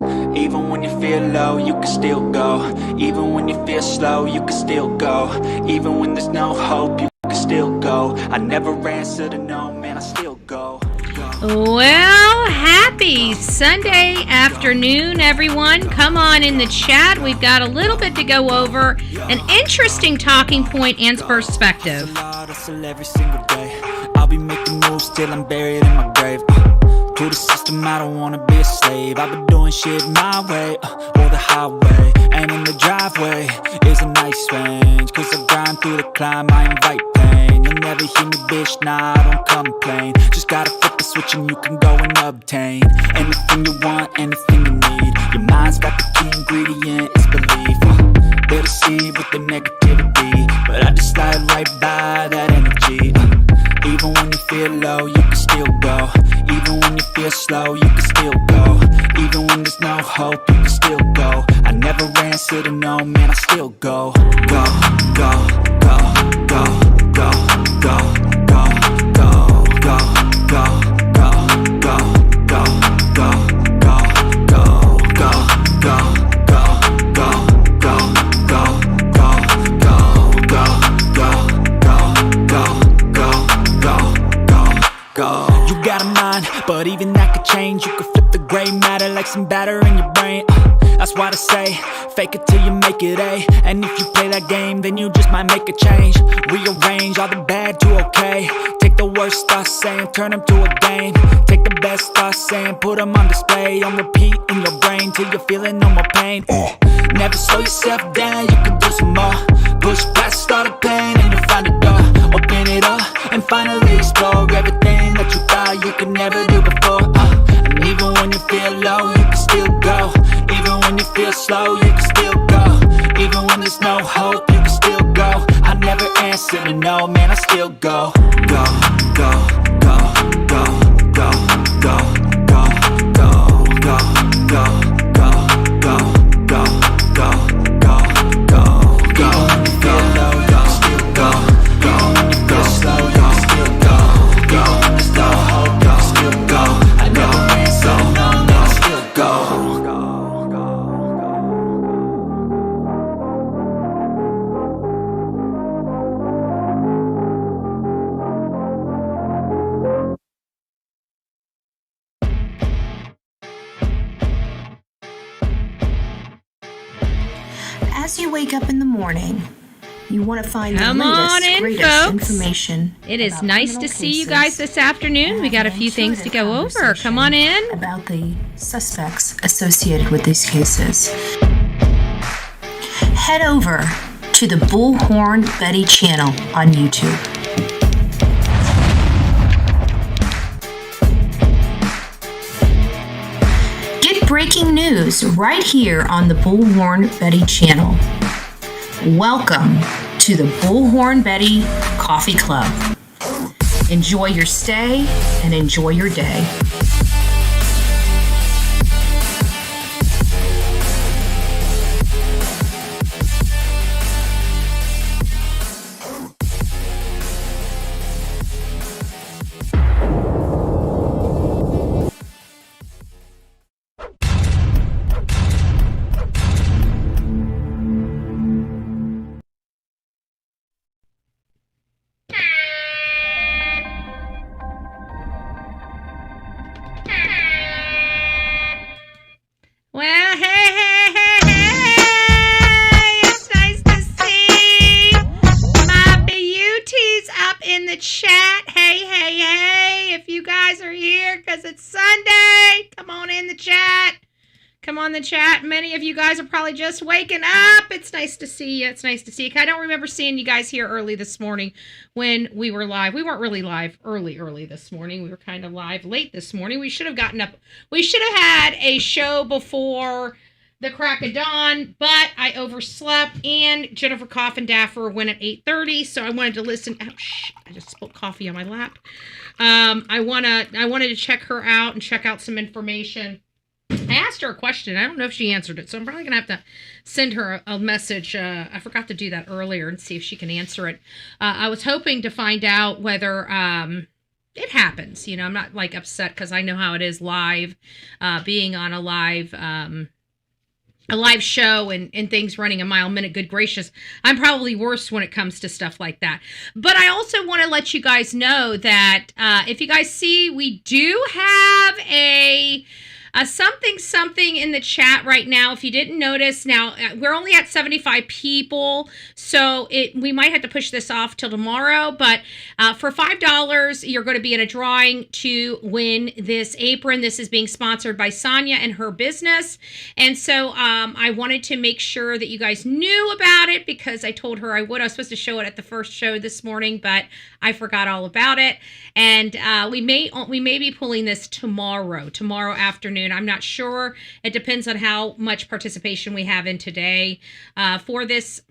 Even when you feel low, you can still go. Even when you feel slow, you can still go. Even when there's no hope, you can still go. I never answer to no, man, I still go. Well, happy Sunday afternoon, everyone. Come on in the chat. We've got a little bit to go over, an interesting talking point and perspective. Every single day, I'll be making moves till I'm buried in my grave. To the system, I don't wanna be a slave. I've been doing shit my way, or the highway. And in the driveway is a nice range, cause I grind through the climb, I invite pain. You'll never hear me, bitch, nah, I don't complain. Just gotta flip the switch and you can go and obtain anything you want, anything you need. Your mind's got the key ingredient, it's belief. They deceive with the negativity, but I just slide right by that energy. Even when you feel low, you can still go. Even when you feel slow, you can still go. Even when there's no hope, you can still go. I never answer to no, man, I still go. Go, go, go, go, go, go, go, go, go, go, go, go, go, go, go, go, go, go, go. You got a mind, but even that could change. You could flip the gray matter like some batter in your brain. That's why they say, fake it till you make it A. And if you play that game, then you just might make a change. Rearrange all the bad to okay. Take the worst thoughts saying, turn them to a game. Take the best thoughts saying, put them on display. On repeat in your brain till you're feeling no more pain. Never slow yourself down, you can do some more. Push past all the pain and you'll find a door. Open it up and finally explore everything that you thought you could never do before. And even when you feel low, you can still go. Even when you feel slow, you can still go. Even when there's no hope, you can still go. I never answer to no, man, I still go. Go, go, go, go, go, go, go, go, go, go, go, go, go, go, go, go, go. Even when you feel low, you can still go. Even when you feel slow, you can still go. Even when there's no hope, you can still go. I never answer to no, man, I still go. As you wake up in the morning, you want to find Come the on in, greatest folks. information. It is about nice criminal to see you cases guys this afternoon. We got a and few things to intuitive go over. conversation Come on in. about the suspects associated with these cases. Head over to the Bullhorn Betty channel on YouTube. Get breaking news right here on the Bullhorn Betty channel. Welcome to the Bullhorn Betty Coffee Club. Enjoy your stay and enjoy your day. Well, hey, it's nice to see my beauties up in the chat. Hey, if you guys are here because it's Sunday, come on in the chat. Come on the chat. Many of you guys are probably just waking up. It's nice to see you. I don't remember seeing you guys here early this morning when we were live. We weren't really live early this morning. We were kind of live late this morning. We should have gotten up. We should have had a show before the crack of dawn, but I overslept, and Jennifer Coffindaffer went at 8:30, so I wanted to listen. Oh, I just spilled coffee on my lap. I wanted to check her out and check out some information. I asked her a question. I don't know if she answered it, so I'm probably going to have to send her a message. I forgot to do that earlier and see if she can answer it. I was hoping to find out whether it happens. I'm not like upset because I know how it is live, being on a live show and things running a mile a minute. Good gracious. I'm probably worse when it comes to stuff like that. But I also want to let you guys know that if you guys see, we do have a something in the chat right now. If you didn't notice, now we're only at 75 people, so we might have to push this off till tomorrow. But for $5, you're going to be in a drawing to win this apron. This is being sponsored by Sonia and her business, and so I wanted to make sure that you guys knew about it because I told her I would. I was supposed to show it at the first show this morning, but I forgot all about it. And we may be pulling this tomorrow afternoon. I'm not sure. It depends on how much participation we have in today for this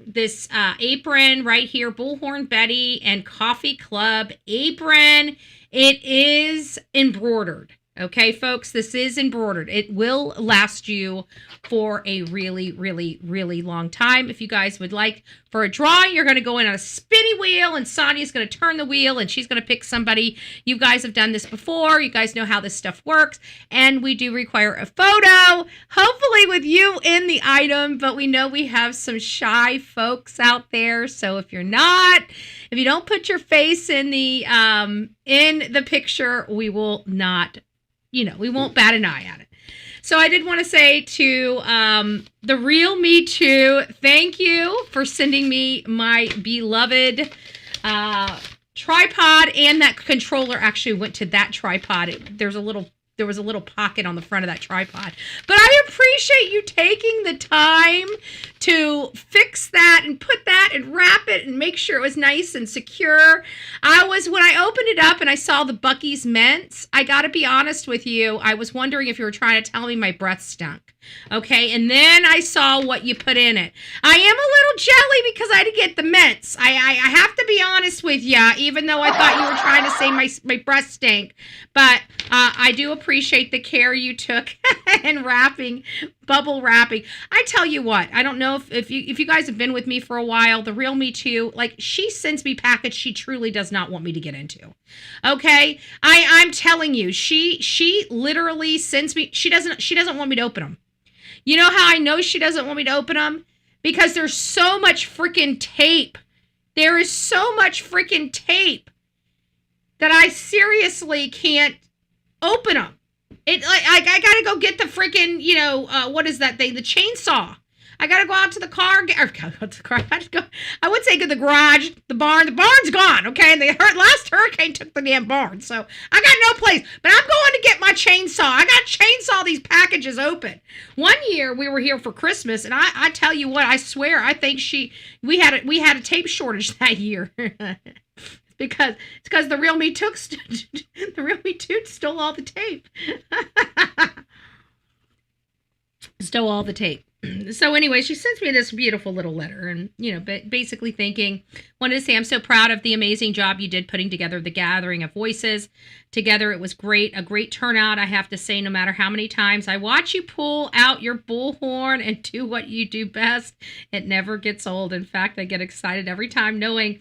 apron right here, Bullhorn Betty and Coffee Club apron. It is embroidered. Okay, folks, this is embroidered. It will last you for a really, really, really long time. If you guys would like for a drawing, you're going to go in on a spinny wheel, and Sonia's going to turn the wheel, and she's going to pick somebody. You guys have done this before. You guys know how this stuff works, and we do require a photo, hopefully with you in the item, but we know we have some shy folks out there, so if you don't put your face in the picture, we will not, we won't bat an eye at it. So I did want to say to the Real Me Too, thank you for sending me my beloved tripod, and that controller actually went to that tripod. There was a little pocket on the front of that tripod. But I appreciate you taking the time to fix that and put that and wrap it and make sure it was nice and secure. When I opened it up and I saw the Buc-ee's mints, I got to be honest with you, I was wondering if you were trying to tell me my breath stunk. Okay, and then I saw what you put in it. I am a little jelly because I had to get the mints. I have to be honest with you, even though I thought you were trying to say my breath stank. But I do appreciate the care you took in bubble wrapping. I tell you what, I don't know if you guys have been with me for a while, the Real Me Too, like, she sends me packets she truly does not want me to get into. Okay, I'm telling you, she literally sends me. She doesn't want me to open them. You know how I know she doesn't want me to open them? Because there's so much freaking tape. There is so much freaking tape that I seriously can't open them. I gotta go get the freaking, what is that thing? The chainsaw. I gotta go out to the car. I would say go to the garage, the barn. The barn's gone, okay? And the last hurricane took the damn barn, so I got no place. But I'm going to get my chainsaw. I got to chainsaw these packages open. One year we were here for Christmas, and I tell you what, I swear, I think we had a tape shortage that year. Because the Real Me Too stole all the tape. Stole all the tape. So anyway, she sends me this beautiful little letter and, basically wanted to say, I'm so proud of the amazing job you did putting together the gathering of voices together. It was great, a great turnout. I have to say, no matter how many times I watch you pull out your bullhorn and do what you do best, it never gets old. In fact, I get excited every time knowing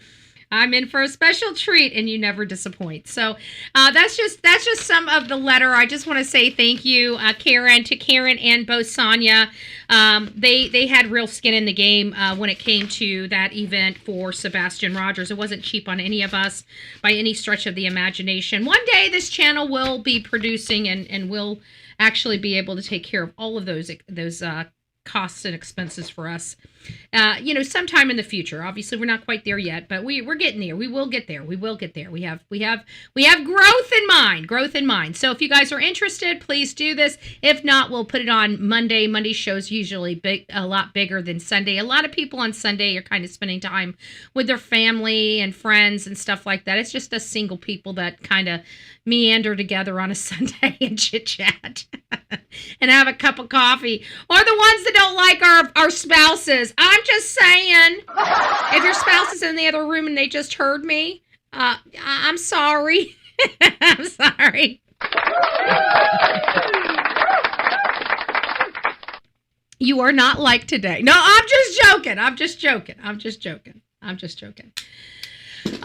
I'm in for a special treat, and you never disappoint. So that's just some of the letter. I just want to say thank you, Karen and both Sonia. They had real skin in the game when it came to that event for Sebastian Rogers. It wasn't cheap on any of us by any stretch of the imagination. One day this channel will be producing and will actually be able to take care of all of those costs and expenses for us, sometime in the future. Obviously, we're not quite there yet, but we're getting there. We will get there. We have growth in mind. So if you guys are interested, please do this. If not, we'll put it on Monday. Monday show's usually a lot bigger than Sunday. A lot of people on Sunday are kind of spending time with their family and friends and stuff like that. It's just us single people that kind of meander together on a Sunday and chit chat and have a cup of coffee, or the ones that don't like our spouses. I'm just saying, if your spouse is in the other room and they just heard me, I'm sorry. I'm sorry. You are not like today. No, I'm just joking.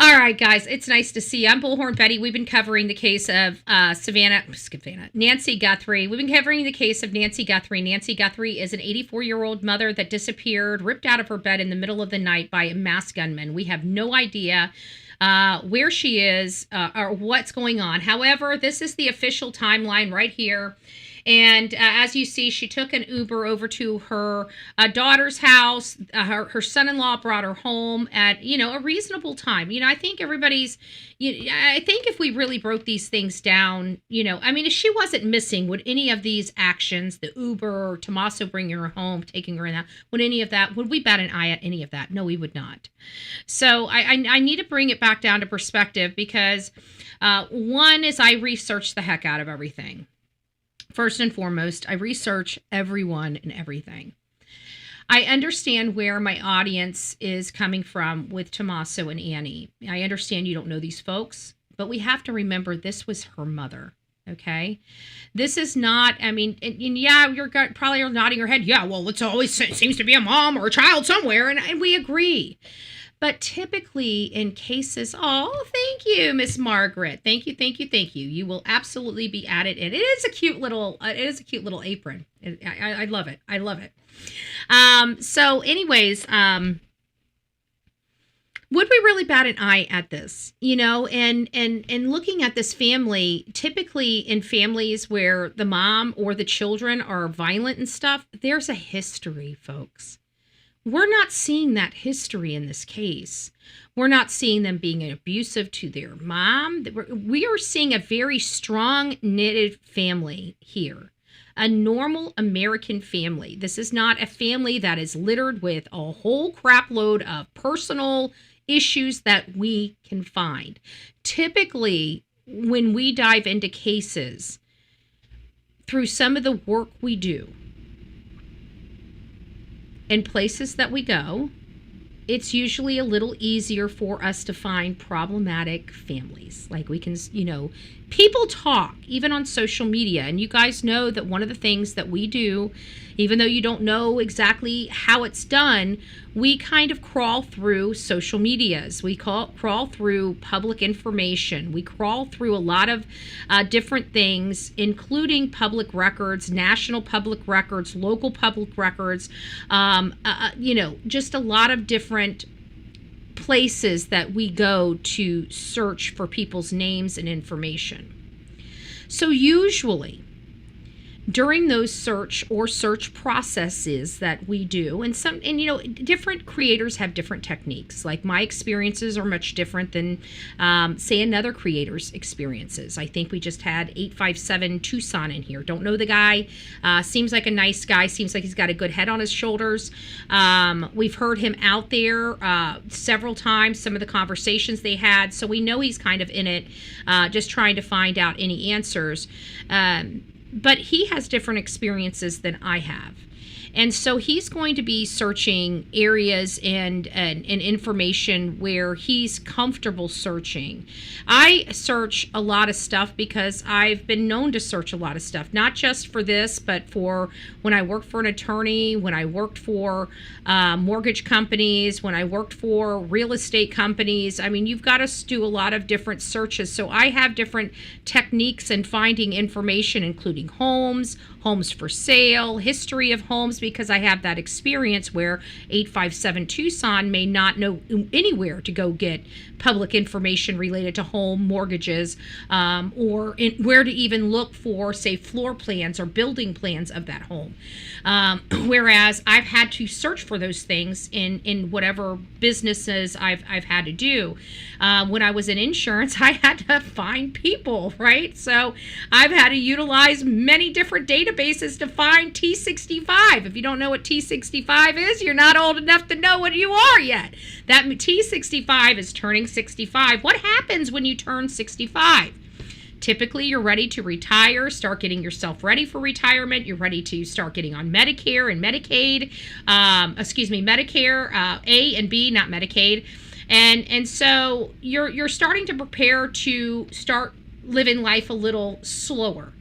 All right, guys, it's nice to see you. I'm Bullhorn Betty. We've been covering the case of Nancy Guthrie. We've been covering the case of Nancy Guthrie. Nancy Guthrie is an 84-year-old mother that disappeared, ripped out of her bed in the middle of the night by a masked gunman. We have no idea where she is or what's going on. However, this is the official timeline right here. And as you see, she took an Uber over to her daughter's house. Her son-in-law brought her home at, a reasonable time. I think I think if we really broke these things down, if she wasn't missing, would any of these actions, the Uber or Tommaso bringing her home, taking her in that, would we bat an eye at any of that? No, we would not. So I need to bring it back down to perspective because one is I researched the heck out of everything. First and foremost, I research everyone and everything. I understand where my audience is coming from with Tommaso and Annie. I understand you don't know these folks, but we have to remember this was her mother, okay? This is not, you're probably nodding your head. Yeah, well, it seems to be a mom or a child somewhere, and we agree. But typically in cases, thank you, Miss Margaret. Thank you. You will absolutely be added in. It is a cute little apron. I love it. So anyways, would we really bat an eye at this? And looking at this family, typically in families where the mom or the children are violent and stuff, there's a history, folks. We're not seeing that history in this case. We're not seeing them being abusive to their mom. We are seeing a very strong knitted family here. A normal American family. This is not a family that is littered with a whole crap load of personal issues that we can find. Typically, when we dive into cases, through some of the work we do, in places that we go, it's usually a little easier for us to find problematic families. Like we can, people talk, even on social media. And you guys know that one of the things that we do, even though you don't know exactly how it's done, we kind of crawl through social medias. We crawl through public information. We crawl through a lot of different things, including public records, national public records, local public records, just a lot of different places that we go to search for people's names and information. So usually during those search processes that we do, and different creators have different techniques. Like my experiences are much different than, say, another creator's experiences. I think we just had 857 Tucson in here. Don't know the guy. Seems like a nice guy. Seems like he's got a good head on his shoulders. We've heard him out there several times, some of the conversations they had. So we know he's kind of in it, just trying to find out any answers. But he has different experiences than I have. And so he's going to be searching areas and information where he's comfortable searching. I search a lot of stuff because I've been known to search a lot of stuff, not just for this, but for when I worked for an attorney, when I worked for mortgage companies, when I worked for real estate companies. You've got to do a lot of different searches. So I have different techniques in finding information, including homes for sale, history of homes, because I have that experience where 857 Tucson may not know anywhere to go get public information related to home mortgages, or where to even look for, say, floor plans or building plans of that home. Whereas I've had to search for those things in whatever businesses I've had to do. When I was in insurance, I had to find people, right? So I've had to utilize many different databases to find T65. If you don't know what T65 is, you're not old enough to know what you are yet. That T65 is turning 65. What happens when you turn 65? Typically, you're ready to retire, start getting yourself ready for retirement. You're ready to start getting on Medicare and Medicaid. Medicare, A and B, not Medicaid. And so you're starting to prepare to start living life a little slower.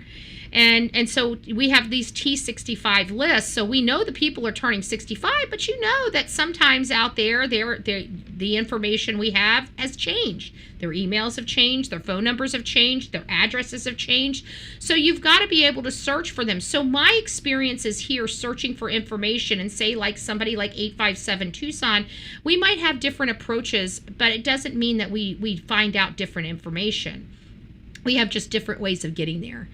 And so we have these T65 lists, so we know the people are turning 65, but you know that sometimes out there, the information we have has changed. Their emails have changed, their phone numbers have changed, their addresses have changed. So you've got to be able to search for them. So my experience is here searching for information, and say like somebody like 857 Tucson, we might have different approaches, but it doesn't mean that we find out different information. We have just different ways of getting there.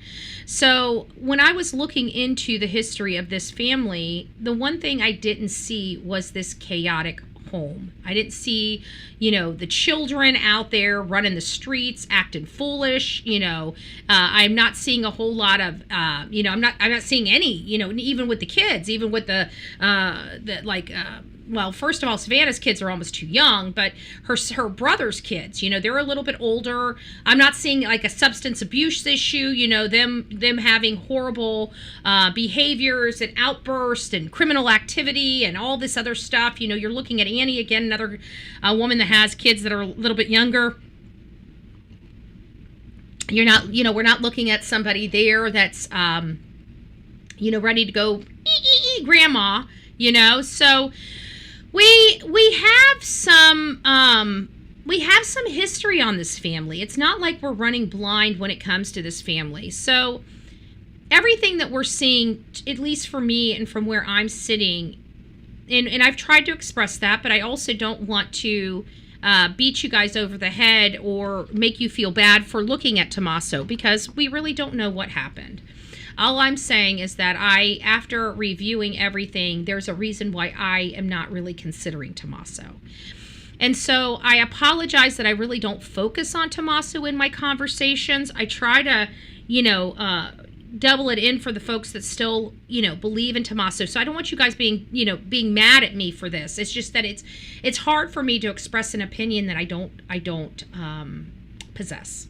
So when I was looking into the history of this family, the one thing I didn't see was this chaotic home. I didn't see, the children out there running the streets, acting foolish. I'm not seeing a whole lot of, I'm not seeing any, even with the kids, even with well, first of all, Savannah's kids are almost too young, but her brother's kids, they're a little bit older. I'm not seeing like a substance abuse issue, them having horrible behaviors and outbursts and criminal activity and all this other stuff. You're looking at Annie again, another woman that has kids that are a little bit younger. You're not, we're not looking at somebody there that's, ready to go, grandma, so we have some history on this family. It's not like we're running blind when it comes to this family. So everything that we're seeing, at least for me and from where I'm sitting, and I've tried to express that, but I also don't want to beat you guys over the head or make you feel bad for looking at Tommaso, because we really don't know what happened. All I'm saying is that after reviewing everything, there's a reason why I am not really considering Tommaso. And so I apologize that I really don't focus on Tommaso in my conversations. I try to, double it in for the folks that still, believe in Tommaso. So I don't want you guys being mad at me for this. It's just that it's hard for me to express an opinion that I don't possess,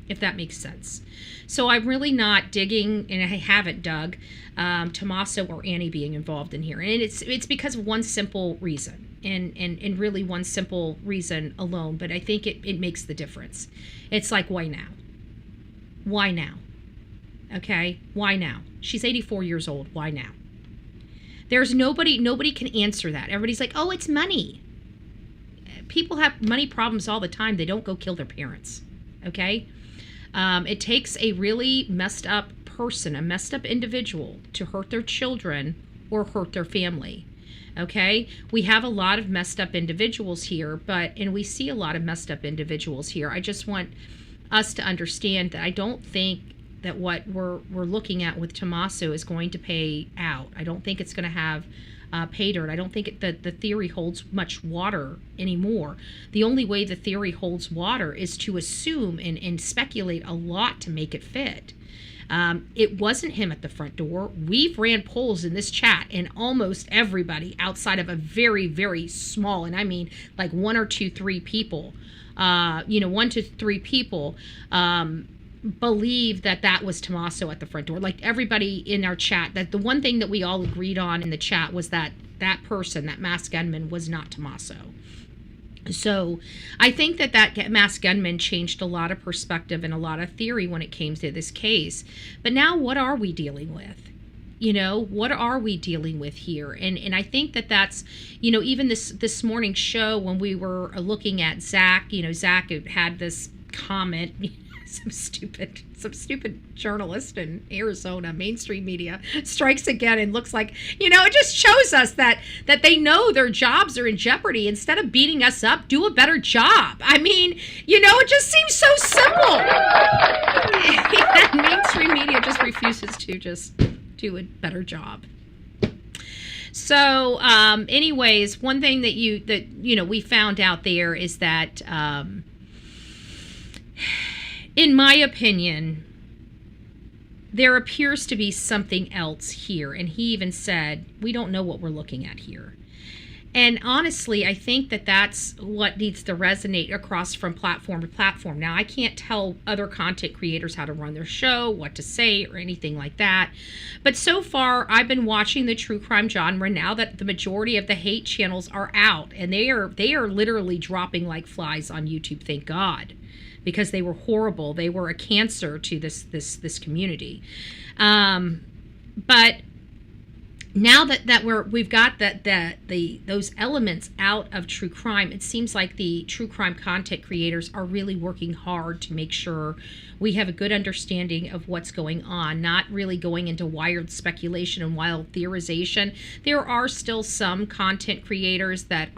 if that makes sense. So I'm really not digging, and I haven't dug, Tommaso or Annie being involved in here. And it's because of one simple reason, and really one simple reason alone, but I think it makes the difference. It's like, why now? Why now? Okay? Why now? She's 84 years old. Why now? There's nobody can answer that. Everybody's like, oh, it's money. People have money problems all the time. They don't go kill their parents. Okay? It takes a really messed up person, a messed up individual, to hurt their children or hurt their family. Okay? We have a lot of messed up individuals here, and we see a lot of messed up individuals here. I just want us to understand that I don't think that what we're looking at with Tommaso is going to pay out. I don't think it's going to have pay dirt. I don't think that the theory holds much water anymore. The only way the theory holds water is to assume and speculate a lot to make it fit. It wasn't him at the front door. We've ran polls in this chat, and almost everybody outside of a very, very small, and I mean like 1 or 2, 3 people, 1 to 3 people, believe that was Tommaso at the front door. Like everybody in our chat, that the one thing that we all agreed on in the chat was that person, that masked gunman, was not Tommaso. So I think that masked gunman changed a lot of perspective and a lot of theory when it came to this case. But now what are we dealing with? What are we dealing with here? And I think that's, even this morning's show when we were looking at Zach, Zach had this comment, some stupid journalist in Arizona, mainstream media, strikes again and looks like, it just shows us that they know their jobs are in jeopardy. Instead of beating us up, do a better job. I mean, it just seems so simple. Mainstream media just refuses to just do a better job. So, anyways, one thing that we found out there is that, in my opinion, there appears to be something else here. And he even said, we don't know what we're looking at here. And honestly, I think that's what needs to resonate across from platform to platform. Now, I can't tell other content creators how to run their show, what to say, or anything like that. But so far, I've been watching the true crime genre now that the majority of the hate channels are out. And they are literally dropping like flies on YouTube, thank God. because they were horrible. They were a cancer to this community. But now that we've got those elements out of true crime, it seems like the true crime content creators are really working hard to make sure we have a good understanding of what's going on, not really going into wild speculation and wild theorization. There are still some content creators that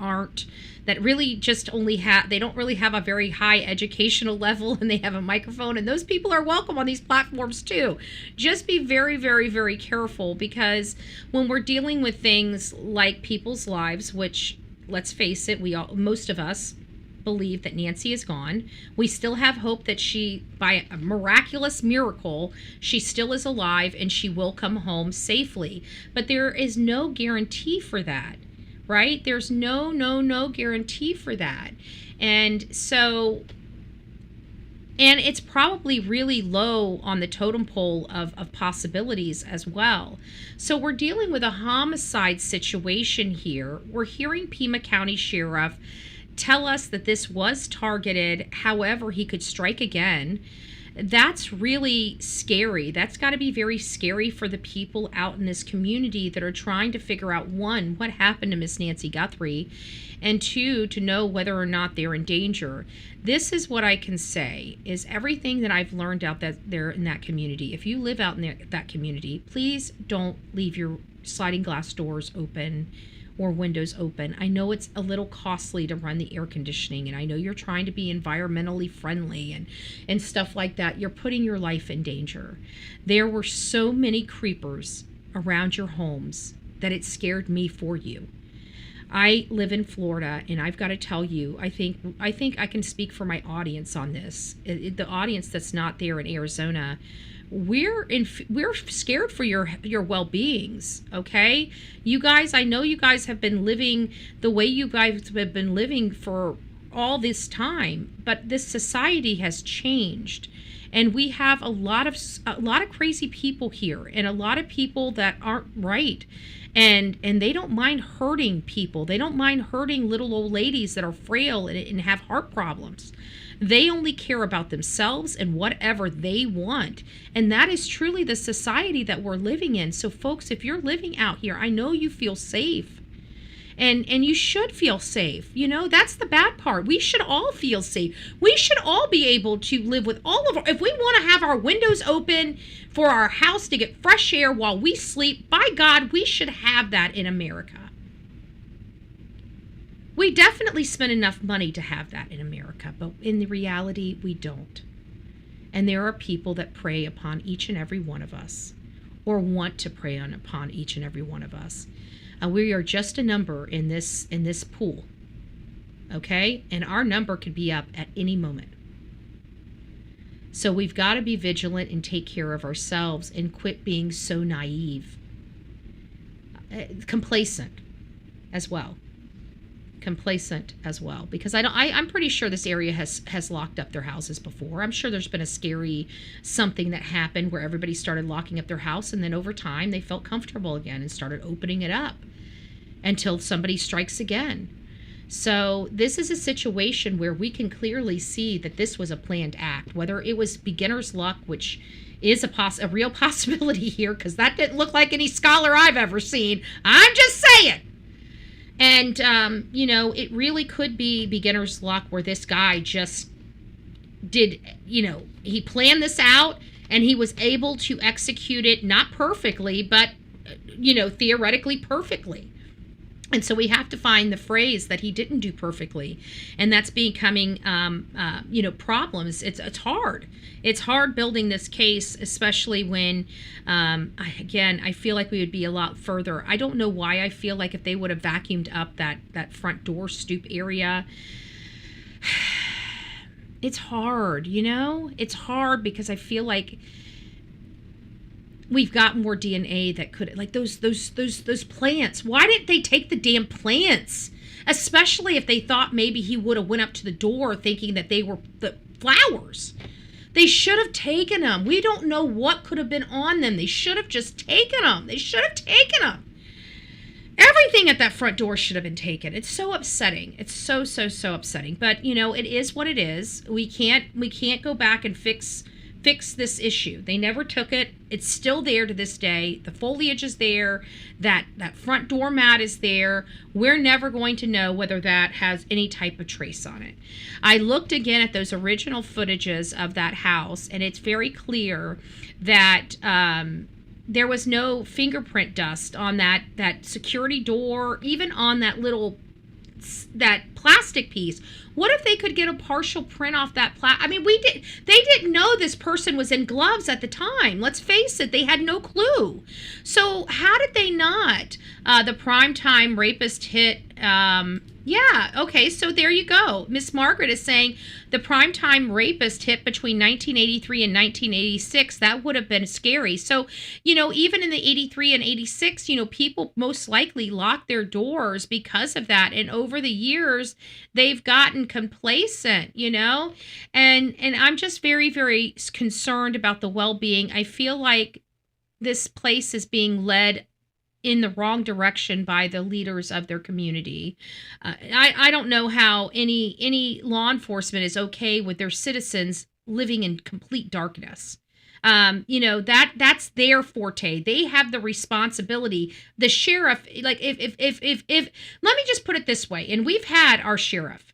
really just they don't really have a very high educational level, and they have a microphone, and those people are welcome on these platforms too. Just be very, very, very careful, because when we're dealing with things like people's lives, which, let's face it, most of us believe that Nancy is gone. We still have hope that she, by a miraculous miracle, she still is alive and she will come home safely. But there is no guarantee for that. Right? There's no guarantee for that. And it's probably really low on the totem pole of possibilities as well. So we're dealing with a homicide situation here. We're hearing Pima County Sheriff tell us that this was targeted, however, he could strike again. That's really scary. That's got to be very scary for the people out in this community that are trying to figure out, one, what happened to Miss Nancy Guthrie, and two, to know whether or not they're in danger. This is what I can say, is everything that I've learned out there in that community. If you live out in that community, please don't leave your sliding glass doors open or windows open. I know it's a little costly to run the air conditioning, and I know you're trying to be environmentally friendly and stuff like that. You're putting your life in danger. There were so many creepers around your homes that it scared me for you. I live in Florida, and I've got to tell you, I think I can speak for my audience on this. The audience that's not there in Arizona, we're scared for your well-beings, okay? You guys, I know you guys have been living the way you guys have been living for all this time, but this society has changed, and we have a lot of crazy people here, and a lot of people that aren't right, and they don't mind hurting people. They don't mind hurting little old ladies that are frail and have heart problems. They only care about themselves and whatever they want. And that is truly the society that we're living in. So folks, if you're living out here, I know you feel safe. And you should feel safe. You know, that's the bad part. We should all feel safe. We should all be able to live with all of our, if we want to have our windows open for our house to get fresh air while we sleep, by God, we should have that in America. We definitely spend enough money to have that in America, but in the reality, we don't. And there are people that prey upon each and every one of us, or want to prey upon each and every one of us. We are just a number in this pool, okay? And our number could be up at any moment. So we've got to be vigilant and take care of ourselves and quit being so naive, complacent as well. Because I'm pretty sure this area has locked up their houses before. I'm sure there's been a scary something that happened where everybody started locking up their house, and then over time they felt comfortable again and started opening it up until somebody strikes again. So this is a situation where we can clearly see that this was a planned act, whether it was beginner's luck, which is a real possibility here, because that didn't look like any scholar I've ever seen. I'm just saying. And, it really could be beginner's luck, where this guy just did, he planned this out and he was able to execute it, not perfectly, but, theoretically perfectly. And so we have to find the phrase that he didn't do perfectly. And that's becoming, problems. It's hard. It's hard building this case, especially when, I feel like we would be a lot further. I don't know why I feel like if they would have vacuumed up that front door stoop area, it's hard, It's hard because I feel like we've got more DNA that could, like those plants. Why didn't they take the damn plants? Especially if they thought maybe he would have went up to the door thinking that they were the flowers. They should have taken them. We don't know what could have been on them. They should have just taken them. Everything at that front door should have been taken. It's so upsetting. It's so upsetting. But it is what it is. We can't go back and fix this issue. They never took it. It's still there to this day. The foliage is there. That front door mat is there. We're never going to know whether that has any type of trace on it. I looked again at those original footages of that house, and it's very clear that there was no fingerprint dust on that security door, even on that plastic piece. What if they could get a partial print off that they didn't know this person was in gloves at the time. Let's face it, they had no clue. So how did they not? The primetime rapist hit, okay, so there you go. Miss Margaret is saying the primetime rapist hit between 1983 and 1986. That would have been scary. So, even in the 83 and 86, people most likely locked their doors because of that. And over the years, they've gotten complacent, and I'm just very, very concerned about the well-being. I feel like this place is being led in the wrong direction by the leaders of their community. I don't know how any law enforcement is okay with their citizens living in complete darkness. That's their forte. They have the responsibility. The sheriff, like if let me just put it this way, and we've had our sheriff.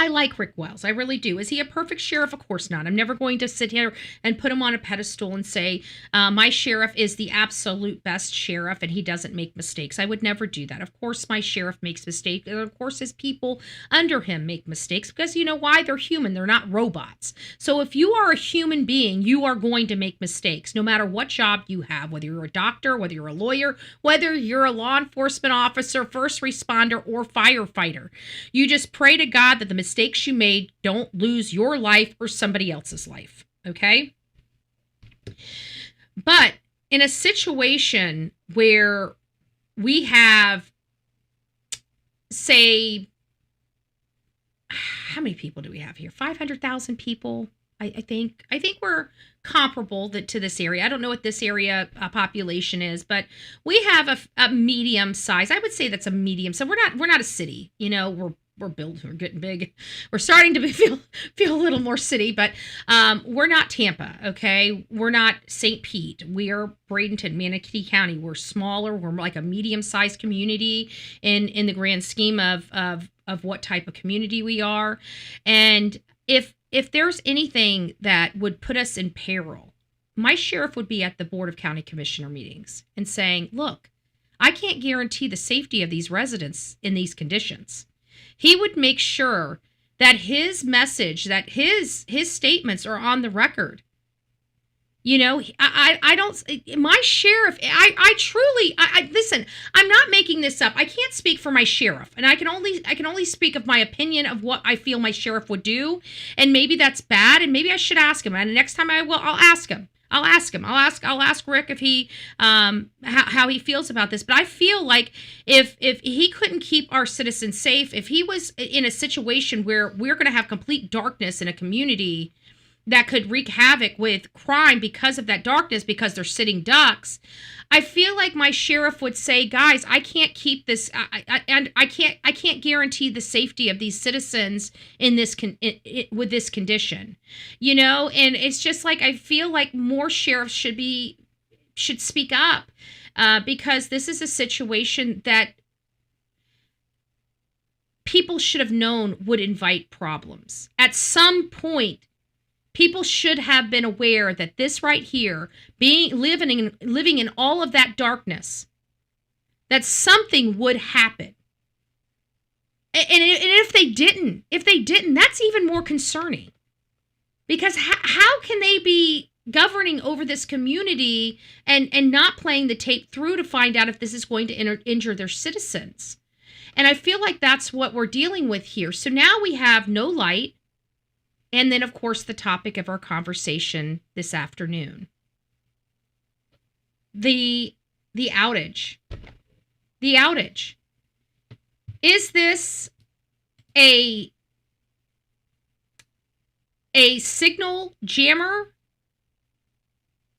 I like Rick Wells. I really do. Is he a perfect sheriff? Of course not. I'm never going to sit here and put him on a pedestal and say, my sheriff is the absolute best sheriff and he doesn't make mistakes. I would never do that. Of course, my sheriff makes mistakes. And of course, his people under him make mistakes because you know why? They're human. They're not robots. So if you are a human being, you are going to make mistakes no matter what job you have, whether you're a doctor, whether you're a lawyer, whether you're a law enforcement officer, first responder, or firefighter. You just pray to God that the mistakes you made don't lose your life or somebody else's life, okay? But in a situation where we have, say, how many people do we have here? 500,000 people, I think. I think we're comparable to this area. I don't know what this area population is, but we have a medium size. I would say that's a medium. So we're not a city, we're getting big. We're starting to feel a little more city, but we're not Tampa, okay? We're not St. Pete. We're Bradenton, Manatee County. We're smaller. We're like a medium-sized community in the grand scheme of what type of community we are. And if there's anything that would put us in peril, my sheriff would be at the Board of County Commissioner meetings and saying, look, I can't guarantee the safety of these residents in these conditions. He would make sure that his message, that his statements are on the record. I don't, my sheriff, I truly, listen, I'm not making this up. I can't speak for my sheriff, and I can only speak of my opinion of what I feel my sheriff would do. And maybe that's bad, and maybe I should ask him. And the next time I'll ask him. I'll ask Rick if he how he feels about this. But I feel like if he couldn't keep our citizens safe, if he was in a situation where we're going to have complete darkness in a community that could wreak havoc with crime because of that darkness, because they're sitting ducks, I feel like my sheriff would say, guys, I can't keep this, and I can't guarantee the safety of these citizens in this with this condition, and it's just like, I feel like more sheriffs should speak up, because this is a situation that people should have known would invite problems. At some point, people should have been aware that this right here, living in all of that darkness, that something would happen. And if they didn't, that's even more concerning. Because how can they be governing over this community and not playing the tape through to find out if this is going to injure their citizens? And I feel like that's what we're dealing with here. So now we have no light. And then, of course, the topic of our conversation this afternoon. The outage. The outage. Is this a signal jammer?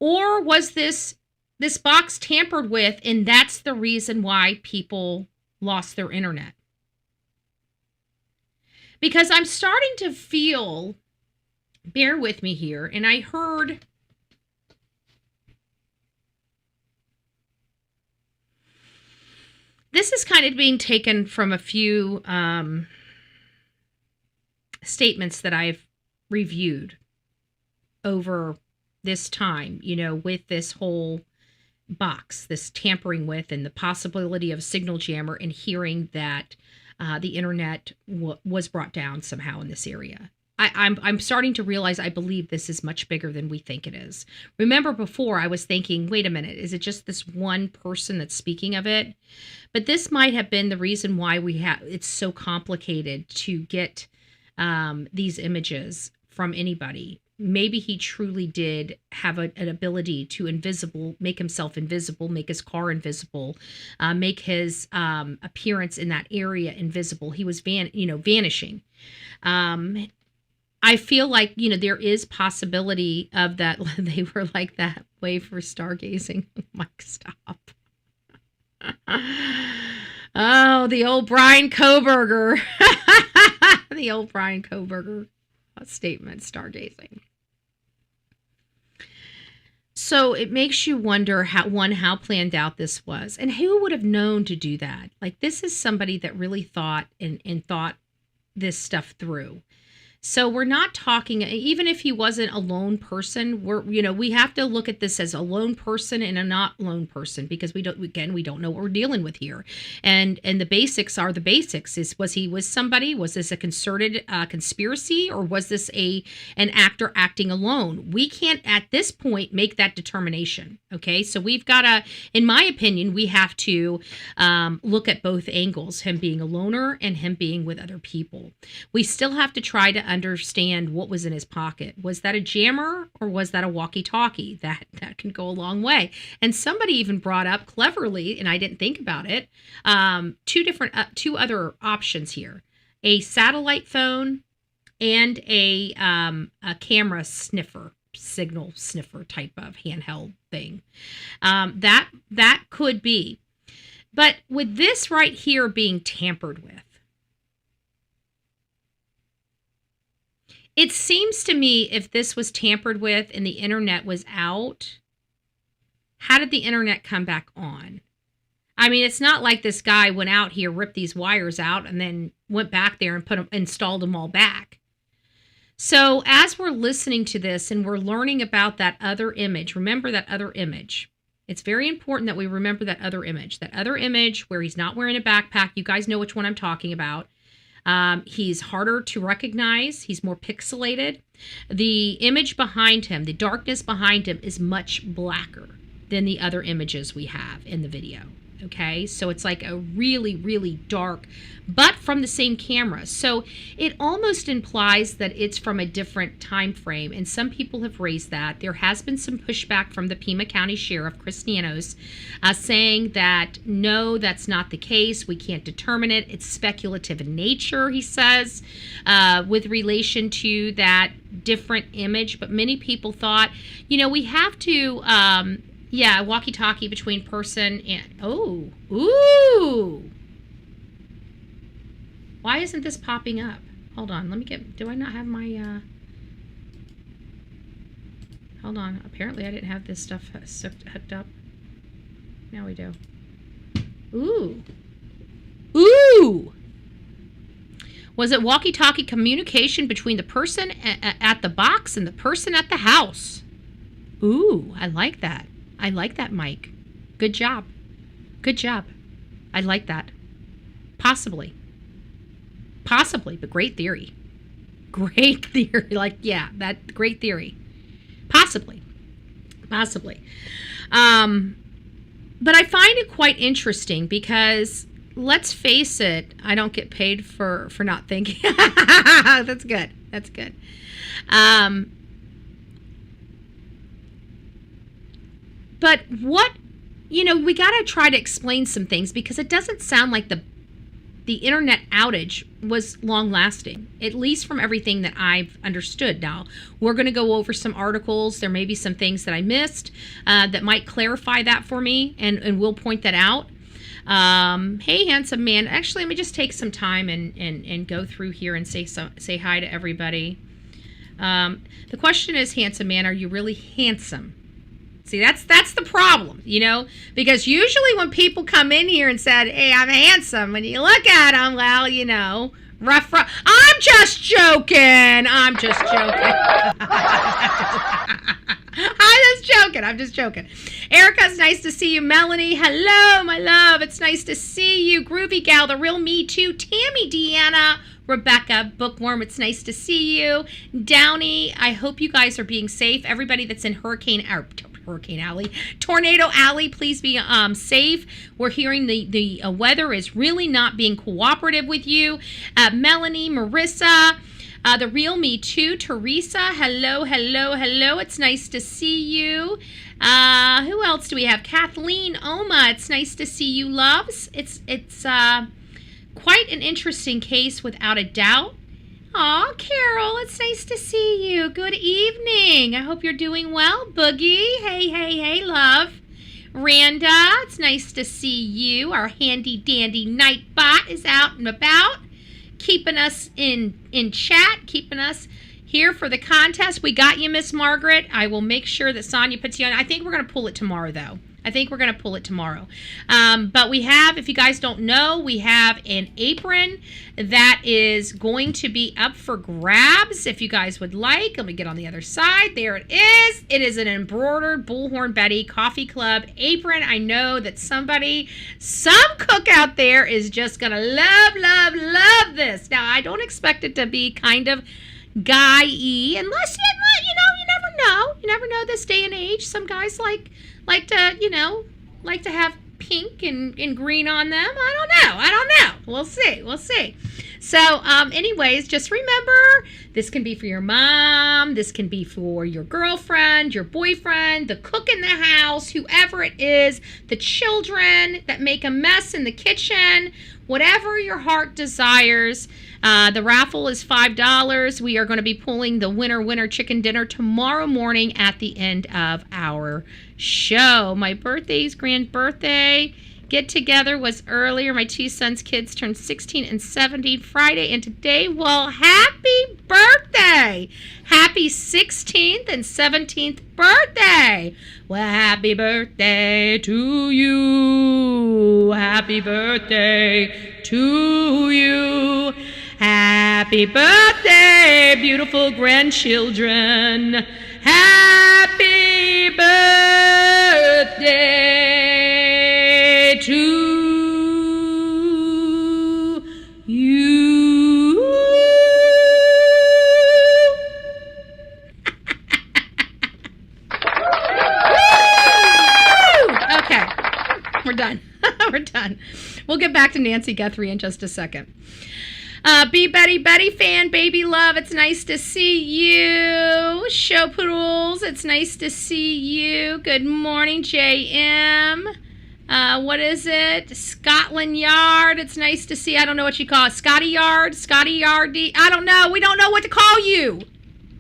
Or was this this box tampered with, and that's the reason why people lost their internet. Because I'm starting to feel, bear with me here, and I heard this is kind of being taken from a few statements that I've reviewed over this time, with this whole box, this tampering with, and the possibility of signal jammer, and hearing that the internet was brought down somehow in this area. I'm starting to realize I believe this is much bigger than we think it is. Remember before I was thinking, wait a minute, is it just this one person that's speaking of it? But this might have been the reason why it's so complicated to get these images from anybody. Maybe he truly did have an ability to make himself invisible, make his car invisible, make his appearance in that area invisible. He was vanishing. I feel like, there is possibility of that. They were like that way for stargazing. Mike, stop. Oh, the old Brian Koberger. The old Brian Koberger statement, stargazing. So it makes you wonder how planned out this was, and who would have known to do that. Like, this is somebody that really thought and thought this stuff through. So we're not talking, even if he wasn't a lone person, we have to look at this as a lone person and a not lone person, because we don't know what we're dealing with here. And the basics are the basics. Was he with somebody? Was this a concerted conspiracy, or was this an actor acting alone? We can't at this point make that determination. Okay. So we've got to, in my opinion, we have to look at both angles, him being a loner and him being with other people. We still have to try to understand what was in his pocket. Was that a jammer, or was that a walkie-talkie? That can go a long way. And somebody even brought up cleverly, and I didn't think about it, two other options here: a satellite phone and a camera sniffer, signal sniffer type of handheld thing. That could be. But with this right here being tampered with, it seems to me, if this was tampered with and the internet was out, how did the internet come back on? I mean, it's not like this guy went out here, ripped these wires out, and then went back there and installed them all back. So as we're listening to this and we're learning about that other image, remember that other image. It's very important that we remember that other image where he's not wearing a backpack. You guys know which one I'm talking about. He's harder to recognize. He's more pixelated. The image behind him, the darkness behind him, is much blacker than the other images we have in the video. Okay, so it's like a really, really dark, but from the same camera. So it almost implies that it's from a different time frame, and some people have raised that. There has been some pushback from the Pima County Sheriff, Chris Nanos, saying that no, that's not the case. We can't determine it. It's speculative in nature, he says, with relation to that different image. But many people thought, we have to... walkie-talkie between person and... Ooh! Why isn't this popping up? Hold on, do I not have my... Hold on, apparently I didn't have this stuff hooked up. Now we do. Ooh! Was it walkie-talkie communication between the person at the box and the person at the house? Ooh, I like that. I like that, Mike. Good job. I like that. Possibly, but great theory. Great theory. Possibly. But I find it quite interesting because, let's face it, I don't get paid for not thinking. That's good. But what, we got to try to explain some things, because it doesn't sound like the internet outage was long-lasting, at least from everything that I've understood. Now, we're going to go over some articles. There may be some things that I missed that might clarify that for me, and we'll point that out. Hey, handsome man. Actually, let me just take some time and go through here and say hi to everybody. The question is, handsome man, are you really handsome? See, that's the problem, because usually when people come in here and said, hey, I'm handsome, when you look at them, well, rough. I'm just joking. I'm just joking. Erica's nice to see you. Melanie, hello, my love. It's nice to see you. Groovy Gal, the real me too. Tammy, Deanna, Rebecca, Bookworm, it's nice to see you. Downey, I hope you guys are being safe. Everybody that's in Hurricane Alley, Tornado Alley, please be safe. We're hearing the weather is really not being cooperative with you. Melanie, Marissa, the real me too. Teresa, hello. It's nice to see you. Who else do we have? Kathleen, Oma, it's nice to see you, loves. It's quite an interesting case without a doubt. Aw, Carol, it's nice to see you. Good evening. I hope you're doing well. Boogie, hey, love. Randa, it's nice to see you. Our handy-dandy Nightbot is out and about, keeping us in chat, keeping us here for the contest. We got you, Miss Margaret. I will make sure that Sonia puts you on. I think we're going to pull it tomorrow, though. But we have, if you guys don't know, we have an apron that is going to be up for grabs if you guys would like. Let me get on the other side. There it is. It is an embroidered Bullhorn Betty Coffee Club apron. I know that some cook out there is just going to love this. Now, I don't expect it to be kind of guy-y, unless, you never know this day and age. Some guys like to have pink and green on them. I don't know. We'll see. So, anyways, just remember, this can be for your mom, this can be for your girlfriend, your boyfriend, the cook in the house, whoever it is, the children that make a mess in the kitchen, whatever your heart desires. The raffle is $5. We are going to be pulling the winner chicken dinner tomorrow morning at the end of our show. My grand birthday get together was earlier. My two sons' kids turned 16 and 17 Friday and today. Well, happy birthday! Happy 16th and 17th birthday! Well, happy birthday to you. Happy birthday to you. Happy birthday, beautiful grandchildren. Happy birthday to you. Okay, we're done. We'll get back to Nancy Guthrie in just a second. Be Betty fan, baby love, it's nice to see you. Show Poodles, it's nice to see you. Good morning, JM. What is it? Scotland Yard, it's nice to see. I don't know what you call it. Scotty Yardy. I don't know. We don't know what to call you.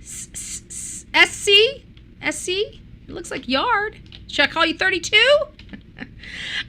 SC? It looks like Yard. Should I call you 32?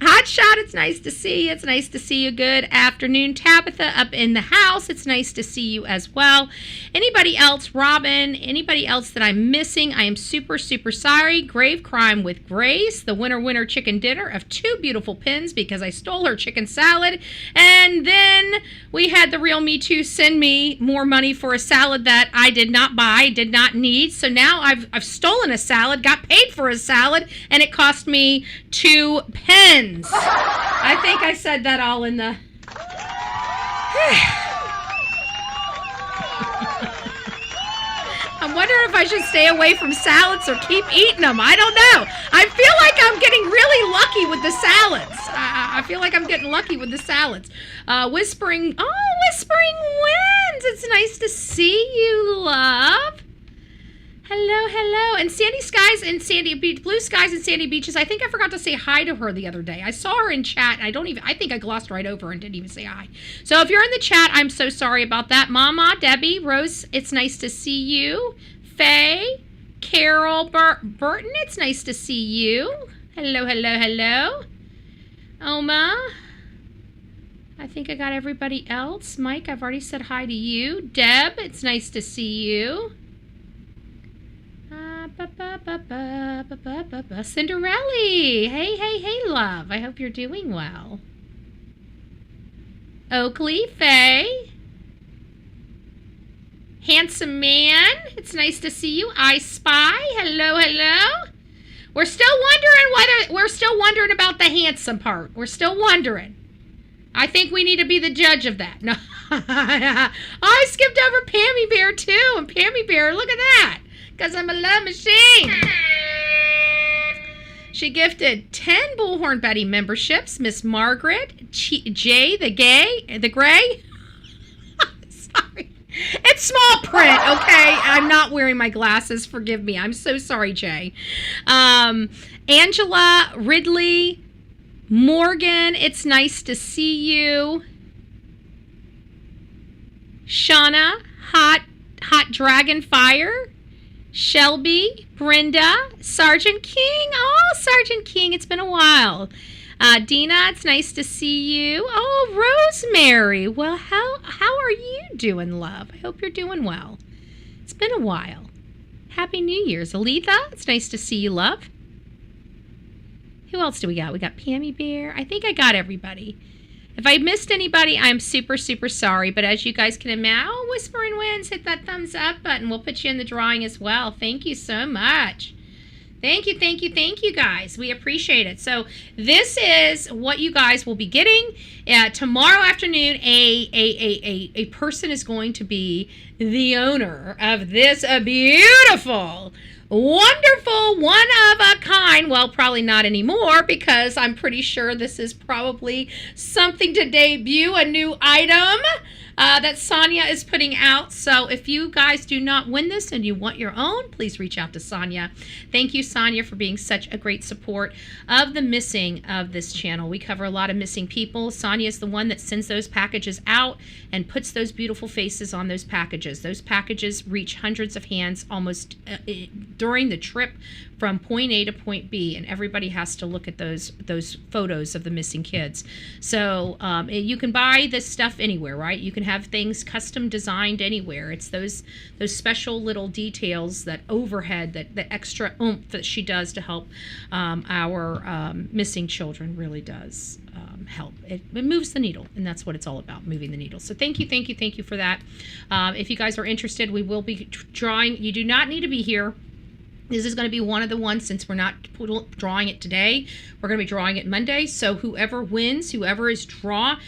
Hot Shot, it's nice to see you. It's nice to see you. Good afternoon. Tabitha up in the house. It's nice to see you as well. Anybody else, Robin, anybody else that I'm missing, I am super sorry. Grave Crime with Grace, the winner chicken dinner of 2 beautiful pins because I stole her chicken salad. And then we had the real Me Too send me more money for a salad that I did not buy, did not need. So now I've stolen a salad, got paid for a salad, and it cost me 2 pens. I think I said that all in the... I'm wondering if I should stay away from salads or keep eating them. I don't know. I feel like I'm getting really lucky with the salads. I feel like I'm getting lucky with the salads. Whispering Winds. It's nice to see you, love. Hello, hello. And Sandy Skies and Sandy Beach, Blue Skies and Sandy Beaches. I think I forgot to say hi to her the other day. I saw her in chat. I think I glossed right over and didn't even say hi. So if you're in the chat, I'm so sorry about that. Mama, Debbie, Rose, it's nice to see you. Faye, Carol, Burton, it's nice to see you. Hello, hello, hello. Oma, I think I got everybody else. Mike, I've already said hi to you. Deb, it's nice to see you. Cinderelli, hey, love. I hope you're doing well. Oakley, Faye. Handsome man, it's nice to see you. I Spy, hello, hello. We're still wondering about the handsome part. We're still wondering. I think we need to be the judge of that. No, I skipped over Pammy Bear too, and Pammy Bear, look at that. Because I'm a love machine. She gifted 10 Bullhorn Betty memberships. Miss Margaret, Jay, the gray. Sorry. It's small print, okay? I'm not wearing my glasses. Forgive me. I'm so sorry, Jay. Angela, Ridley, Morgan, it's nice to see you. Shauna, Hot Dragon Fire. Shelby, Brenda, Sergeant King. Oh, Sergeant King, it's been a while. Dina, it's nice to see you. Oh, Rosemary. Well, how are you doing, love? I hope you're doing well. It's been a while. Happy New Year's. Aletha, it's nice to see you, love. Who else do we got? We got Pammy Bear. I think I got everybody. If I missed anybody, I'm super, super sorry. But as you guys can imagine, Whispering Winds, hit that thumbs up button. We'll put you in the drawing as well. Thank you so much. Thank you, guys. We appreciate it. So this is what you guys will be getting. Tomorrow afternoon, a person is going to be the owner of this beautiful, wonderful, one of a kind, well, probably not anymore, because I'm pretty sure this is probably something to debut, a new item that Sonia is putting out. So if you guys do not win this and you want your own, please reach out to Sonia. Thank you, Sonia, for being such a great support of the missing of this channel. We cover a lot of missing people. Sonia is the one that sends those packages out and puts those beautiful faces on those packages. Those packages reach hundreds of hands almost during the trip from point A to point B, and everybody has to look at those photos of the missing kids. So you can buy this stuff anywhere, right? You can have things custom designed anywhere. It's those special little details, that overhead, that extra oomph that she does to help our missing children really does help. It moves the needle, and that's what it's all about, moving the needle. So thank you for that. If you guys are interested, we will be drawing. You do not need to be here. This is going to be one of the ones, since we're not drawing it today, we're going to be drawing it Monday. So whoever wins, whoever is drawn,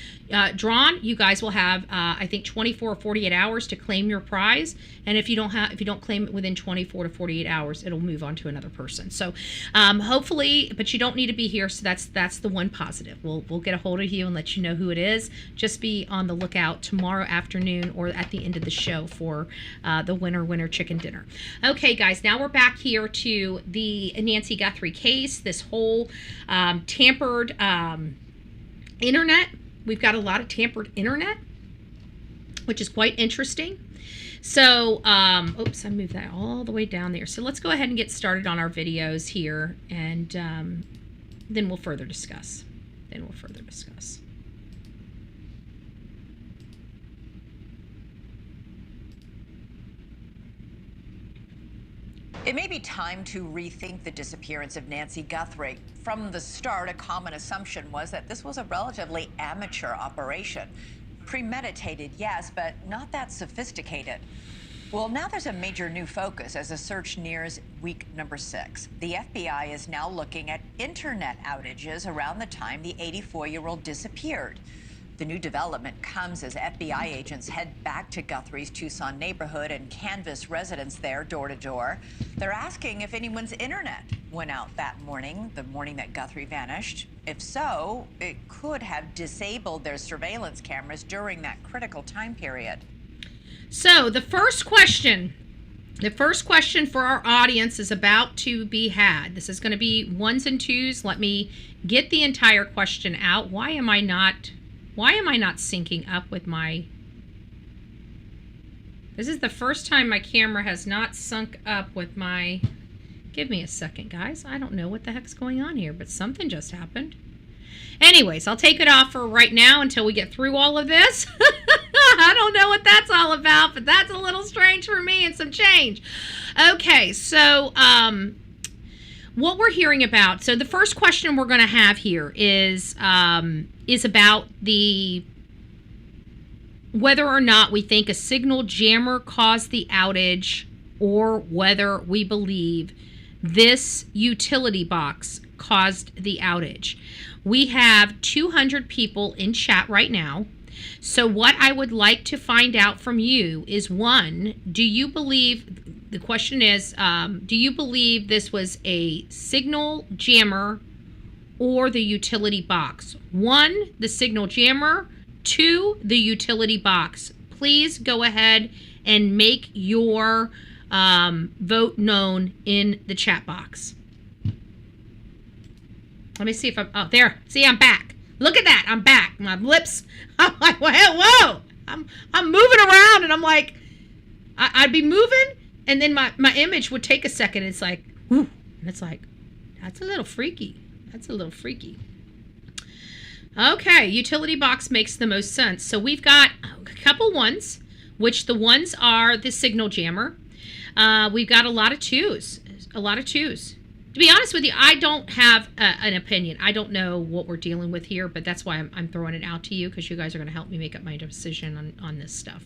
you guys will have, I think, 24 or 48 hours to claim your prize. And if you don't claim it within 24 to 48 hours, it'll move on to another person. So hopefully, but you don't need to be here. So that's the one positive. We'll get a hold of you and let you know who it is. Just be on the lookout tomorrow afternoon or at the end of the show for the winner chicken dinner. Okay, guys, now we're back here to the Nancy Guthrie case, this whole tampered internet. We've got a lot of tampered internet, which is quite interesting. So, oops, I moved that all the way down there. So let's go ahead and get started on our videos here, and then we'll further discuss. It may be time to rethink the disappearance of Nancy Guthrie. From the start, a common assumption was that this was a relatively amateur operation. Premeditated, yes, but not that sophisticated. Well, now there's a major new focus as the search nears week number 6. The FBI is now looking at internet outages around the time the 84-year-old disappeared. The new development comes as FBI agents head back to Guthrie's Tucson neighborhood and canvass residents there door to door. They're asking if anyone's internet went out that morning, the morning that Guthrie vanished. If so, it could have disabled their surveillance cameras during that critical time period. So the first question The first question for our audience is about to be had. This is going to be ones and twos. Let me get the entire question out. Why am I not syncing up with my... This is the first time my camera has not sunk up with my... Give me a second, guys. I don't know what the heck's going on here, but something just happened. Anyways, I'll take it off for right now until we get through all of this. I don't know what that's all about, but that's a little strange for me and some change. Okay, so what we're hearing about. So the first question we're going to have here is about the whether or not we think a signal jammer caused the outage, or whether we believe this utility box caused the outage. We have 200 people in chat right now. So what I would like to find out from you is, one, do you believe, the question is, do you believe this was a signal jammer or the utility box? One, the signal jammer. Two, the utility box. Please go ahead and make your vote known in the chat box. Let me see if I'm... Oh, there. See, I'm back. Look at that. I'm back. My lips... I'm like, whoa. I'm moving around, and I'm like... I'd be moving, and then my image would take a second. And it's like... Whew, and it's like, that's a little freaky. That's a little freaky. Okay, utility box makes the most sense. So we've got a couple ones, which the ones are the signal jammer. We've got a lot of twos. To be honest with you, I don't have an opinion. I don't know what we're dealing with here, but that's why I'm throwing it out to you, because you guys are going to help me make up my decision on this stuff.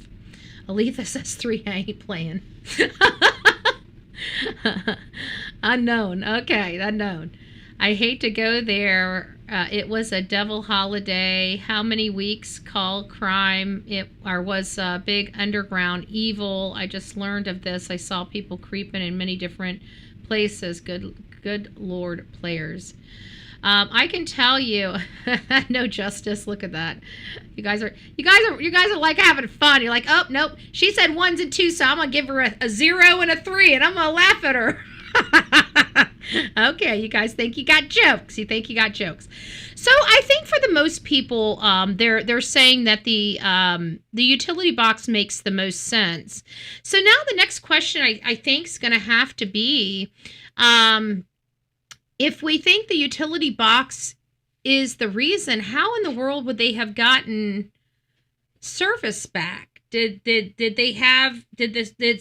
Aletha says 3, I ain't playing. Unknown. Okay, unknown. I hate to go there. It was a devil holiday. How many weeks? Call crime. It was big underground evil. I just learned of this. I saw people creeping in many different places. Good Lord, players. I can tell you, no justice. Look at that. You guys are like having fun. You're like, oh nope. She said ones and twos, so I'm gonna give her a 0 and a 3, and I'm gonna laugh at her. Okay, you guys think you got jokes. You think you got jokes. So I think for the most people, they're saying that the utility box makes the most sense. So now the next question I think is going to have to be, if we think the utility box is the reason, how in the world would they have gotten service back? Did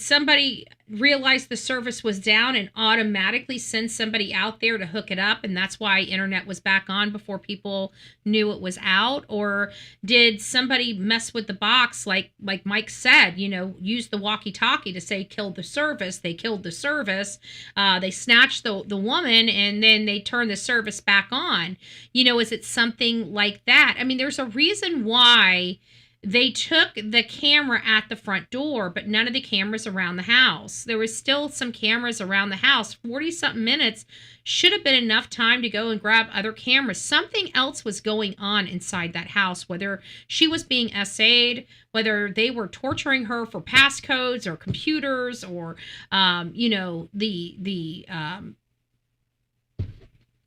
somebody realize the service was down and automatically send somebody out there to hook it up, and that's why internet was back on before people knew it was out? Or did somebody mess with the box, like Mike said, use the walkie-talkie to say kill the service? They killed the service, they snatched the woman, and then they turned the service back on. Is it something like that? I mean, there's a reason why they took the camera at the front door, but none of the cameras around the house. There was still some cameras around the house. 40-something minutes should have been enough time to go and grab other cameras. Something else was going on inside that house, whether she was being SA'd, whether they were torturing her for passcodes or computers, or,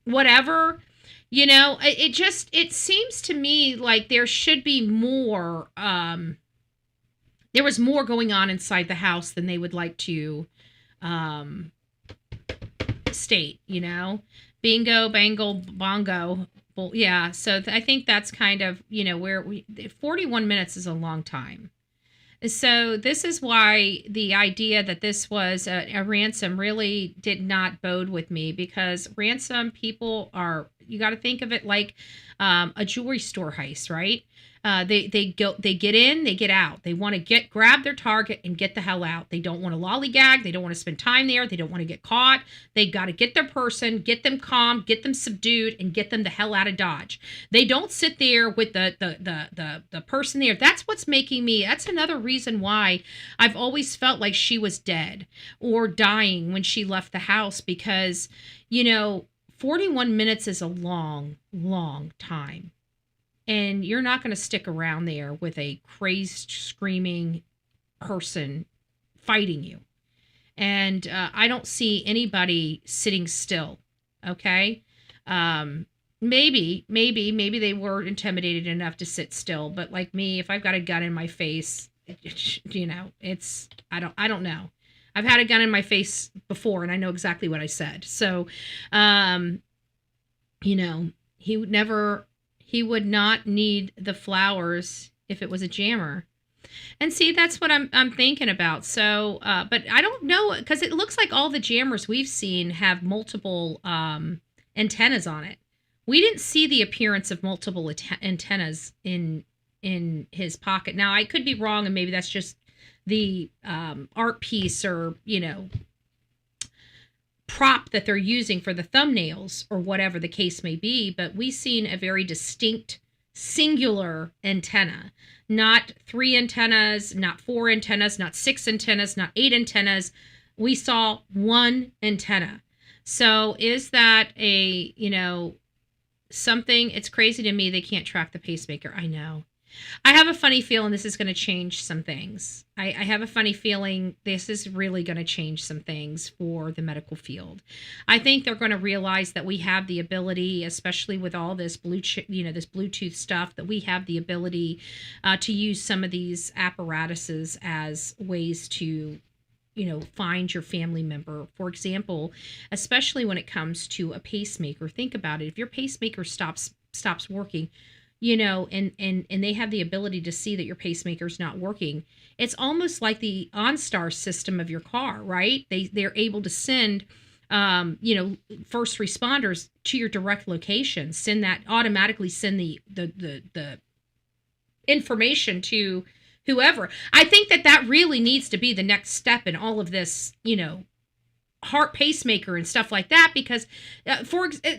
whatever. It seems to me like there should be more, there was more going on inside the house than they would like to state, bingo, bangle, bongo. Well, yeah. So I think that's kind of, where 41 minutes is a long time. So this is why the idea that this was a ransom really did not bode with me, because ransom people are, you got to think of it like a jewelry store heist, right? They get in, they get out. They want to grab their target and get the hell out. They don't want to lollygag. They don't want to spend time there. They don't want to get caught. They got to get their person, get them calm, get them subdued, and get them the hell out of Dodge. They don't sit there with the person there. That's what's making me, that's another reason why I've always felt like she was dead or dying when she left the house, because, 41 minutes is a long, long time. And you're not going to stick around there with a crazed, screaming person fighting you. And I don't see anybody sitting still. Okay. Maybe they were intimidated enough to sit still, but like me, if I've got a gun in my face, you know, I don't know. I've had a gun in my face before and I know exactly what I said. So, you know, he would not need the flowers if it was a jammer. And see, that's what I'm thinking about. So, but I don't know, because it looks like all the jammers we've seen have multiple antennas on it. We didn't see the appearance of multiple antennas in his pocket. Now, I could be wrong, and maybe that's just the art piece or, you know, prop that they're using for the thumbnails or whatever the case may be. But we've seen a very distinct singular antenna, not 3 antennas, not 4 antennas, not 6 antennas, not 8 antennas. We saw 1 antenna. So is that a, you know, something? It's crazy to me they can't track the pacemaker. I know. I have a funny feeling this is going to change some things. I have a funny feeling this is really going to change some things for the medical field. I think they're going to realize that we have the ability, especially with all this this Bluetooth stuff, that we have the ability to use some of these apparatuses as ways to, you know, find your family member. For example, especially when it comes to a pacemaker, think about it. If your pacemaker stops working, you know, and they have the ability to see that your pacemaker's not working. It's almost like the OnStar system of your car, right? They're able to send, you know, first responders to your direct location, automatically send the information to whoever. I think that really needs to be the next step in all of this, you know, heart pacemaker and stuff like that, because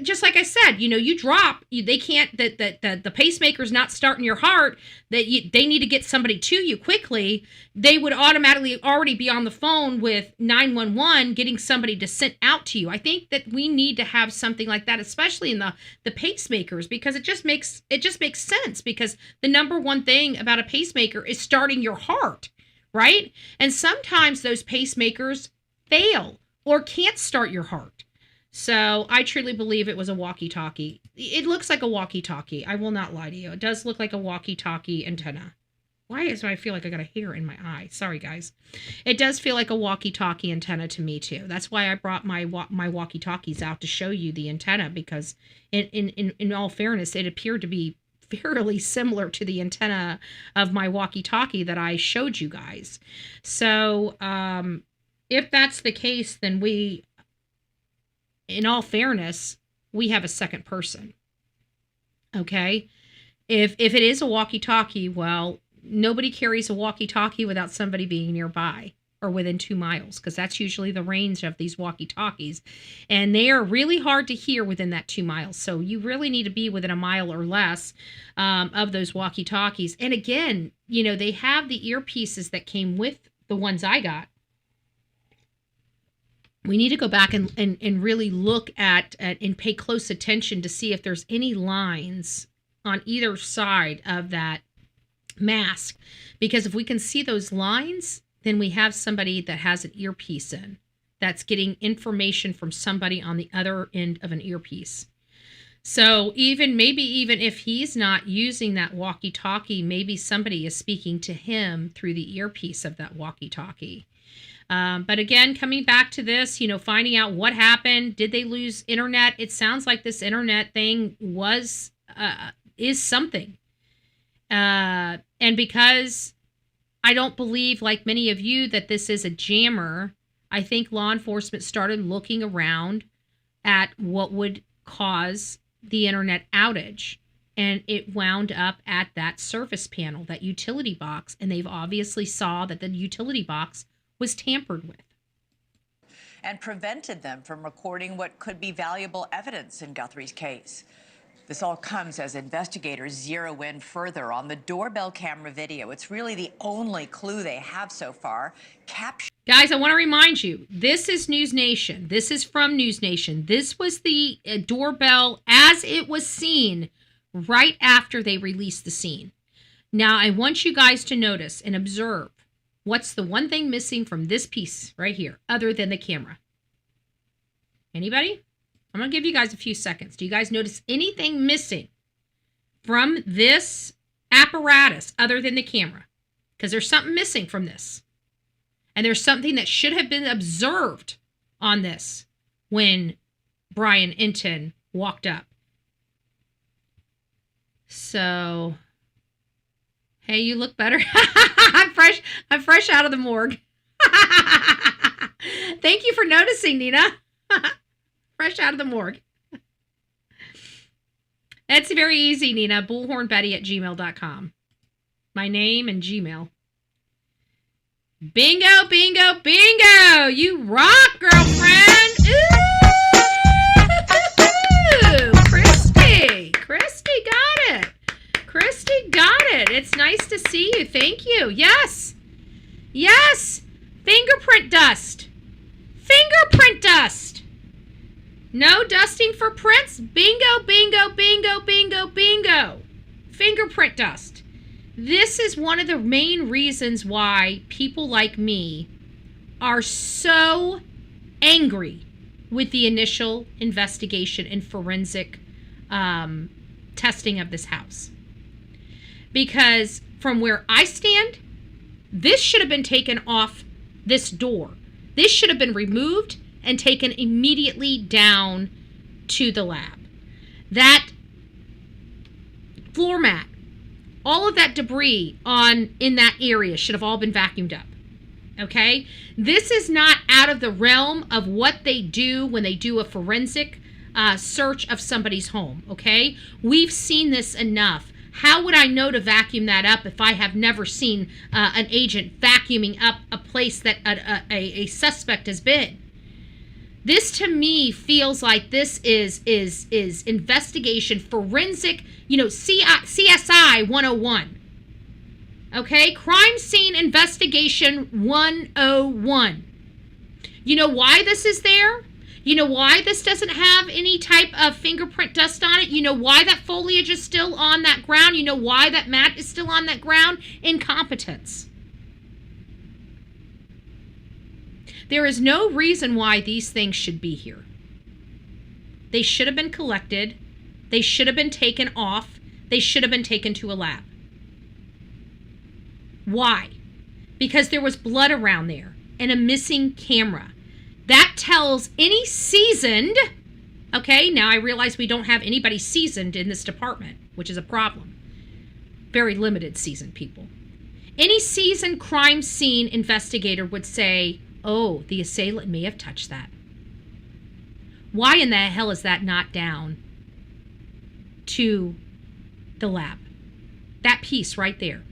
just like I said, you know, you drop, they can't, the pacemaker's not starting your heart, they need to get somebody to you quickly. They would automatically already be on the phone with 911 getting somebody to send out to you. I think that we need to have something like that, especially in the pacemakers, because it just makes sense, because the number one thing about a pacemaker is starting your heart, right? And sometimes those pacemakers fail or can't start your heart. So I truly believe it was a walkie-talkie. It looks like a walkie-talkie. I will not lie to you. It does look like a walkie-talkie antenna. Why do I feel like I got a hair in my eye? Sorry, guys. It does feel like a walkie-talkie antenna to me, too. That's why I brought my walkie-talkies out to show you the antenna, because in all fairness, it appeared to be fairly similar to the antenna of my walkie-talkie that I showed you guys. So, if that's the case, then we, in all fairness, we have a second person. Okay? If it is a walkie-talkie, well, nobody carries a walkie-talkie without somebody being nearby or within 2 miles, because that's usually the range of these walkie-talkies. And they are really hard to hear within that 2 miles. So you really need to be within a mile or less of those walkie-talkies. And again, you know, they have the earpieces that came with the ones I got. We need to go back and really look at and pay close attention to see if there's any lines on either side of that mask. Because if we can see those lines, then we have somebody that has an earpiece in, that's getting information from somebody on the other end of an earpiece. So maybe even if he's not using that walkie-talkie, maybe somebody is speaking to him through the earpiece of that walkie-talkie. But again, coming back to this, you know, finding out what happened. Did they lose internet? It sounds like this internet thing is something. And because I don't believe, like many of you, that this is a jammer, I think law enforcement started looking around at what would cause the internet outage. And it wound up at that service panel, that utility box. And they've obviously saw that the utility box was tampered with. And prevented them from recording what could be valuable evidence in Guthrie's case. This all comes as investigators zero in further on the doorbell camera video. It's really the only clue they have so far. Guys, I want to remind you, this is News Nation. This is from News Nation. This was the doorbell as it was seen right after they released the scene. Now, I want you guys to notice and observe What's the one thing missing from this piece right here, other than the camera? Anybody? I'm going to give you guys a few seconds. Do you guys notice anything missing from this apparatus other than the camera? Because there's something missing from this. And there's something that should have been observed on this when Brian Inton walked up. So, hey, you look better. I'm fresh out of the morgue. Thank you for noticing, Nina. Fresh out of the morgue. It's very easy, Nina. Bullhornbetty@gmail.com. My name and Gmail. Bingo, bingo, bingo! You rock, girlfriend! Ooh! Christy got it. Christy got it. It's nice to see you. Thank you. Yes. Fingerprint dust. No dusting for prints. Bingo, bingo, bingo, bingo, bingo. Fingerprint dust. This is one of the main reasons why people like me are so angry with the initial investigation and forensic testing of this house. Because from where I stand, this should have been taken off this door. This should have been removed and taken immediately down to the lab. That floor mat, all of that debris in that area should have all been vacuumed up. Okay? This is not out of the realm of what they do when they do a forensic search of somebody's home. Okay? We've seen this enough. How would I know to vacuum that up if I have never seen an agent vacuuming up a place that a suspect has been? This to me feels like this is investigation, forensic, CSI 101. Okay? Crime scene investigation 101. You know why this is there? You know why this doesn't have any type of fingerprint dust on it? You know why that foliage is still on that ground? You know why that mat is still on that ground? Incompetence. There is no reason why these things should be here. They should have been collected. They should have been taken off. They should have been taken to a lab. Why? Because there was blood around there and a missing camera. That tells any seasoned, okay, now I realize we don't have anybody seasoned in this department, which is a problem. Very limited seasoned people. Any seasoned crime scene investigator would say, oh, the assailant may have touched that. Why in the hell is that not down to the lab? That piece right there.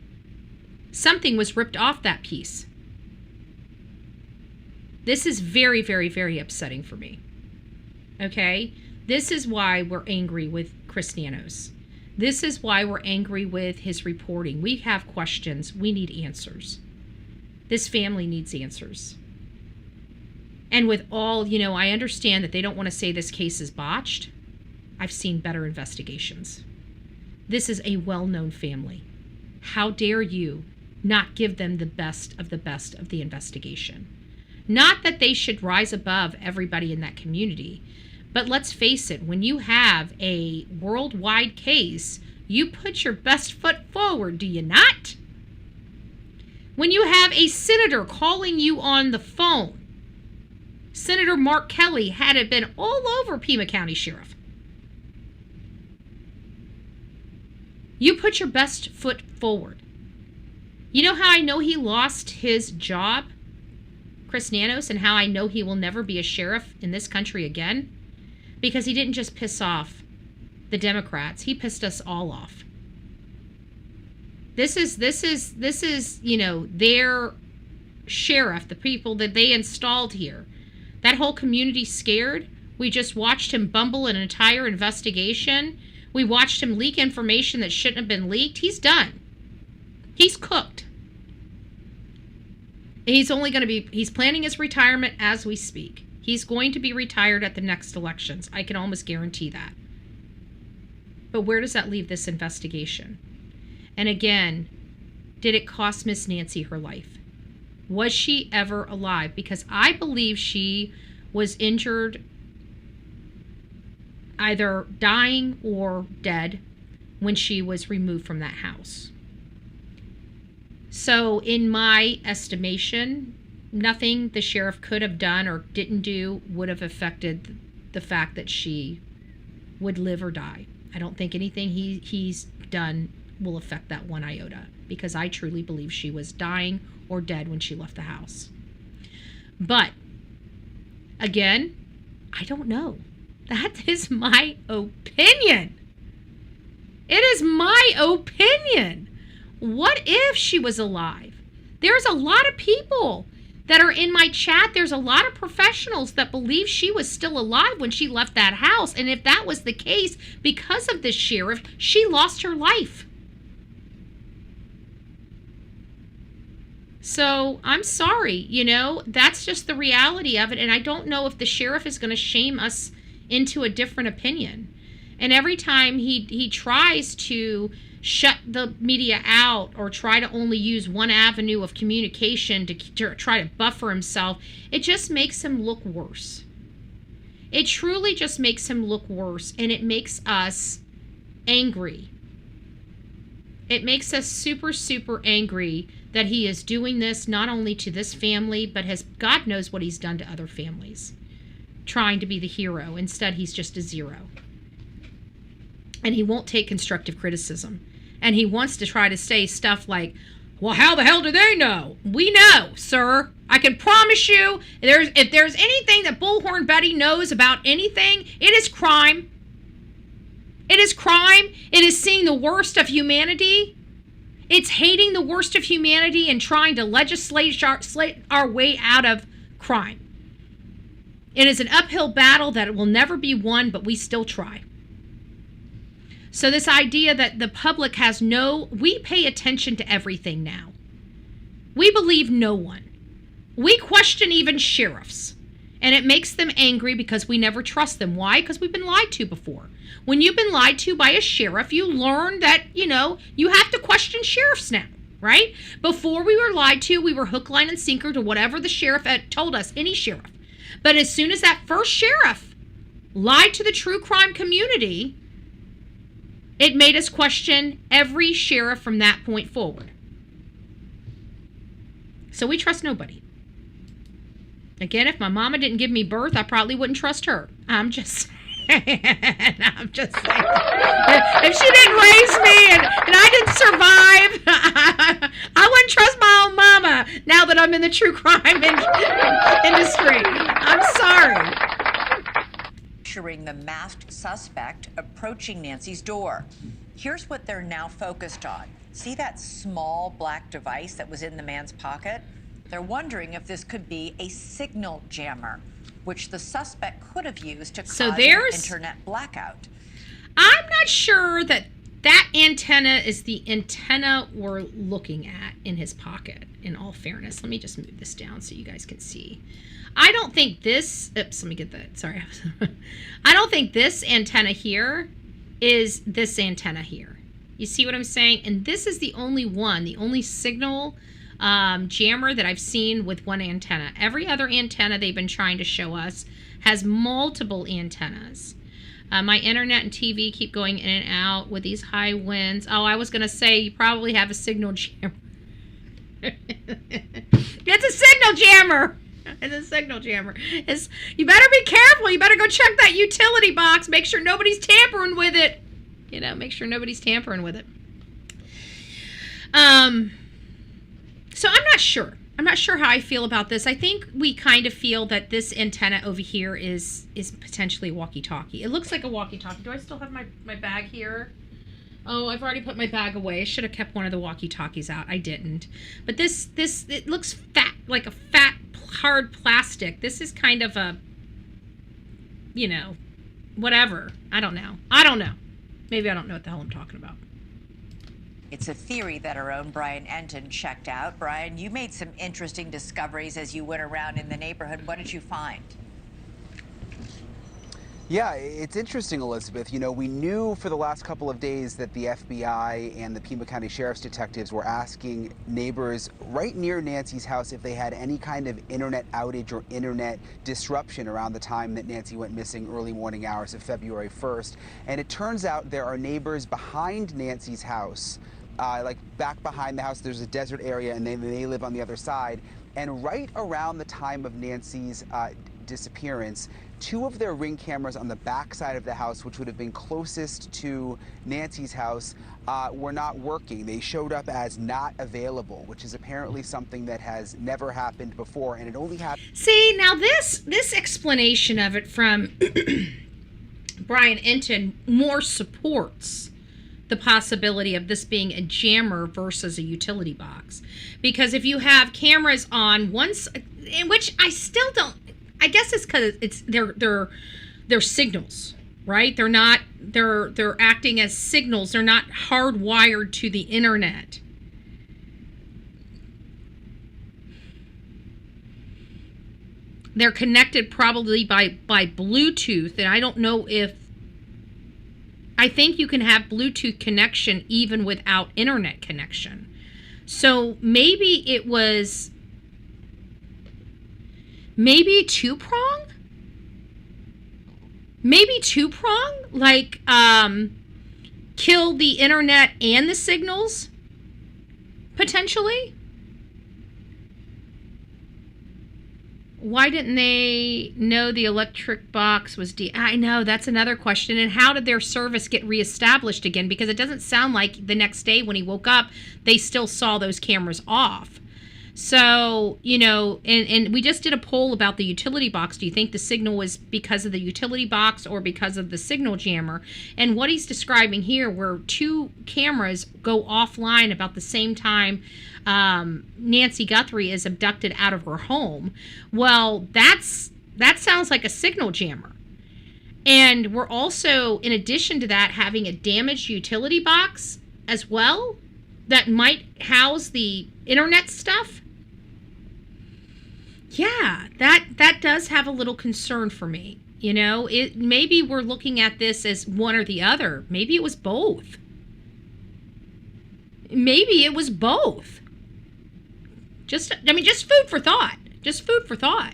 Something was ripped off that piece. This is very, very, very upsetting for me. Okay? This is why we're angry with Chris Nanos. This is why we're angry with his reporting. We have questions. We need answers. This family needs answers. And with all, I understand that they don't want to say this case is botched. I've seen better investigations. This is a well-known family. How dare you not give them the best of the investigation? Not that they should rise above everybody in that community, but let's face it, when you have a worldwide case, you put your best foot forward, do you not? When you have a senator calling you on the phone, Senator Mark Kelly had it been all over Pima County Sheriff. You put your best foot forward. You know how I know he lost his job, Chris Nanos, and how I know he will never be a sheriff in this country again? Because he didn't just piss off the Democrats. He pissed us all off. This is their sheriff, the people that they installed here. That whole community scared. We just watched him bumble an entire investigation. We watched him leak information that shouldn't have been leaked. He's done. He's cooked. He's planning his retirement as we speak. He's going to be retired at the next elections. I can almost guarantee that. But where does that leave this investigation? And again, did it cost Miss Nancy her life? Was she ever alive? Because I believe she was injured, either dying or dead, when she was removed from that house. So in my estimation, nothing the sheriff could have done or didn't do would have affected the fact that she would live or die. I don't think anything he's done will affect that one iota, because I truly believe she was dying or dead when she left the house. But again, I don't know. That is my opinion. It is my opinion. What if she was alive? There's a lot of people that are in my chat. There's a lot of professionals that believe she was still alive when she left that house. And if that was the case, because of this sheriff, she lost her life. So I'm sorry, you know, that's just the reality of it. And I don't know if the sheriff is going to shame us into a different opinion. And every time he tries to shut the media out or try to only use one avenue of communication to try to buffer himself, it just makes him look worse. It truly just makes him look worse, and it makes us angry. It makes us super, super angry that he is doing this not only to this family, but God knows what he's done to other families, trying to be the hero. Instead, he's just a zero. And he won't take constructive criticism. And he wants to try to say stuff like, well, how the hell do they know? We know, sir. I can promise you, if there's anything that Bullhorn Betty knows about anything, it is crime. It is crime. It is seeing the worst of humanity. It's hating the worst of humanity and trying to legislate our way out of crime. It is an uphill battle that will never be won, but we still try. So this idea that the public we pay attention to everything now. We believe no one. We question even sheriffs. And it makes them angry because we never trust them. Why? Because we've been lied to before. When you've been lied to by a sheriff, you learn that, you have to question sheriffs now, right? Before we were lied to, we were hook, line, and sinker to whatever the sheriff had told us, any sheriff. But as soon as that first sheriff lied to the true crime community, it made us question every sheriff from that point forward. So we trust nobody. Again, if my mama didn't give me birth, I probably wouldn't trust her. I'm just saying. If she didn't raise me and I didn't survive, I wouldn't trust my own mama now that I'm in the true crime industry. I'm sorry. Picturing the masked suspect approaching Nancy's door. Here's what they're now focused on. See that small black device that was in the man's pocket? They're wondering if this could be a signal jammer, which the suspect could have used to cause an internet blackout. I'm not sure that antenna is the antenna we're looking at in his pocket, in all fairness. Let me just move this down so you guys can see. I don't think this, let me get that, sorry. I don't think this antenna here is this antenna here. You see what I'm saying? And this is the only one, the only signal jammer that I've seen with one antenna. Every other antenna they've been trying to show us has multiple antennas. My internet and TV keep going in and out with these high winds. Oh, I was going to say you probably have a signal jammer. It's a signal jammer. It's a signal jammer. You better be careful. You better go check that utility box. Make sure nobody's tampering with it. Make sure nobody's tampering with it. So I'm not sure. I'm not sure how I feel about this. I think we kind of feel that this antenna over here is potentially a walkie-talkie. It looks like a walkie-talkie. Do I still have my bag here? Oh, I've already put my bag away. I should have kept one of the walkie-talkies out. I didn't. But this it looks fat, like a fat, hard plastic. This is kind of a, whatever. I don't know. Maybe I don't know what the hell I'm talking about. It's a theory that our own Brian Enton checked out. Brian, you made some interesting discoveries as you went around in the neighborhood. What did you find? Yeah, it's interesting, Elizabeth. You know, we knew for the last couple of days that the FBI and the Pima County Sheriff's detectives were asking neighbors right near Nancy's house if they had any kind of internet outage or internet disruption around the time that Nancy went missing, early morning hours of February 1st. And it turns out there are neighbors behind Nancy's house, like back behind the house. There's a desert area, and they live on the other side. And right around the time of Nancy's disappearance, two of their Ring cameras on the back side of the house, which would have been closest to Nancy's house, were not working. They showed up as not available, which is apparently something that has never happened before, and it only happened. See, now this explanation of it from Brian Enton more supports the possibility of this being a jammer versus a utility box. Because if you have cameras on once, in which I still don't, I guess it's because they're signals, right? They're acting as signals. They're not hardwired to the internet. They're connected probably by Bluetooth, and I don't know if, I think you can have Bluetooth connection even without internet connection. So maybe it was two-prong? Maybe two-prong? Like, kill the internet and the signals? Potentially? Why didn't they know the electric box was I know, that's another question. And how did their service get reestablished again? Because it doesn't sound like the next day when he woke up, they still saw those cameras off. So, you know, and we just did a poll about the utility box. Do you think the signal was because of the utility box or because of the signal jammer? And what he's describing here, where two cameras go offline about the same time Nancy Guthrie is abducted out of her home. Well, that sounds like a signal jammer. And we're also, in addition to that, having a damaged utility box as well that might house the internet stuff. Yeah, that does have a little concern for me. You know, maybe we're looking at this as one or the other. Maybe it was both. Maybe it was both. Just food for thought. Just food for thought.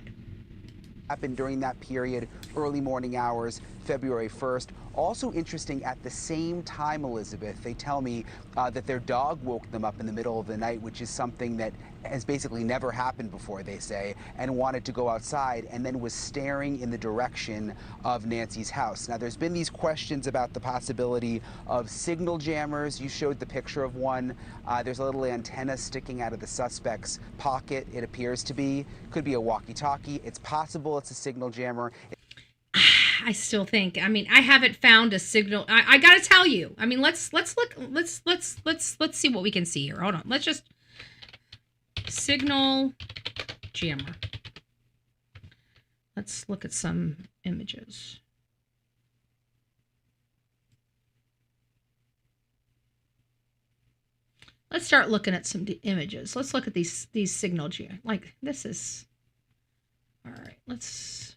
Happened during that period, early morning hours, February 1st. Also interesting, at the same time, Elizabeth, they tell me that their dog woke them up in the middle of the night, which is something that has basically never happened before, they say, and wanted to go outside, and then was staring in the direction of Nancy's house. Now, there's been these questions about the possibility of signal jammers. You showed the picture of one. There's a little antenna sticking out of the suspect's pocket, it appears to be. Could be a walkie-talkie. It's possible it's a signal jammer. I still think, I mean, I haven't found a signal. I gotta tell you, I mean, let's look, let's see what we can see here. Hold on. Let's just signal jammer. Let's look at some images. Let's start looking at some images. Let's look at these signal jammer. Like, this is, all right, let's,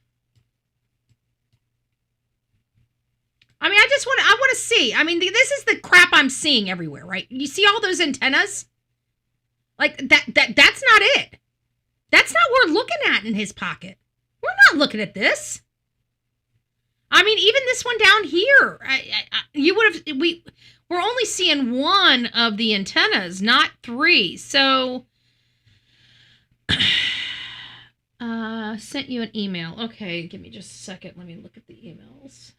I mean, I want to see. I mean, this is the crap I'm seeing everywhere, right? You see all those antennas? Like, that's not it. That's not what we're looking at in his pocket. We're not looking at this. I mean, even this one down here, we're only seeing one of the antennas, not three. So, sent you an email. Okay, give me just a second. Let me look at the emails.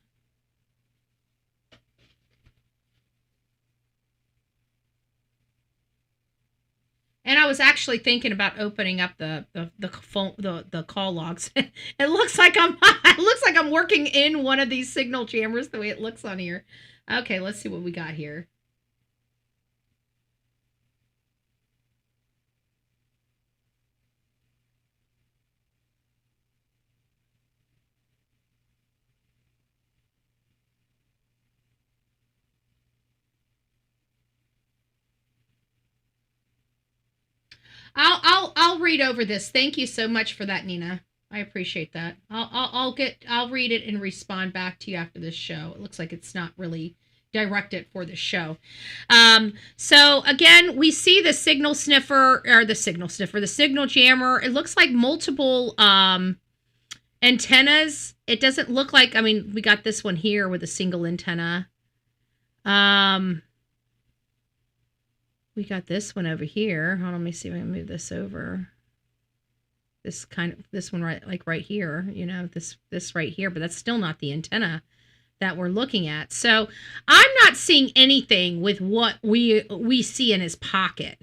And I was actually thinking about opening up the phone, the call logs. It looks like I'm working in one of these signal jammers the way it looks on here. Okay, let's see what we got here. I'll read over this. Thank you so much for that, Nina. I appreciate that. I'll read it and respond back to you after this show. It looks like it's not really directed for the show. So again, we see the signal jammer. It looks like multiple antennas. It doesn't look like, I mean, we got this one here with a single antenna. We got this one over here. Hold on, let me see if I can move this over. This one right here, this right here, but that's still not the antenna that we're looking at. So I'm not seeing anything with what we see in his pocket,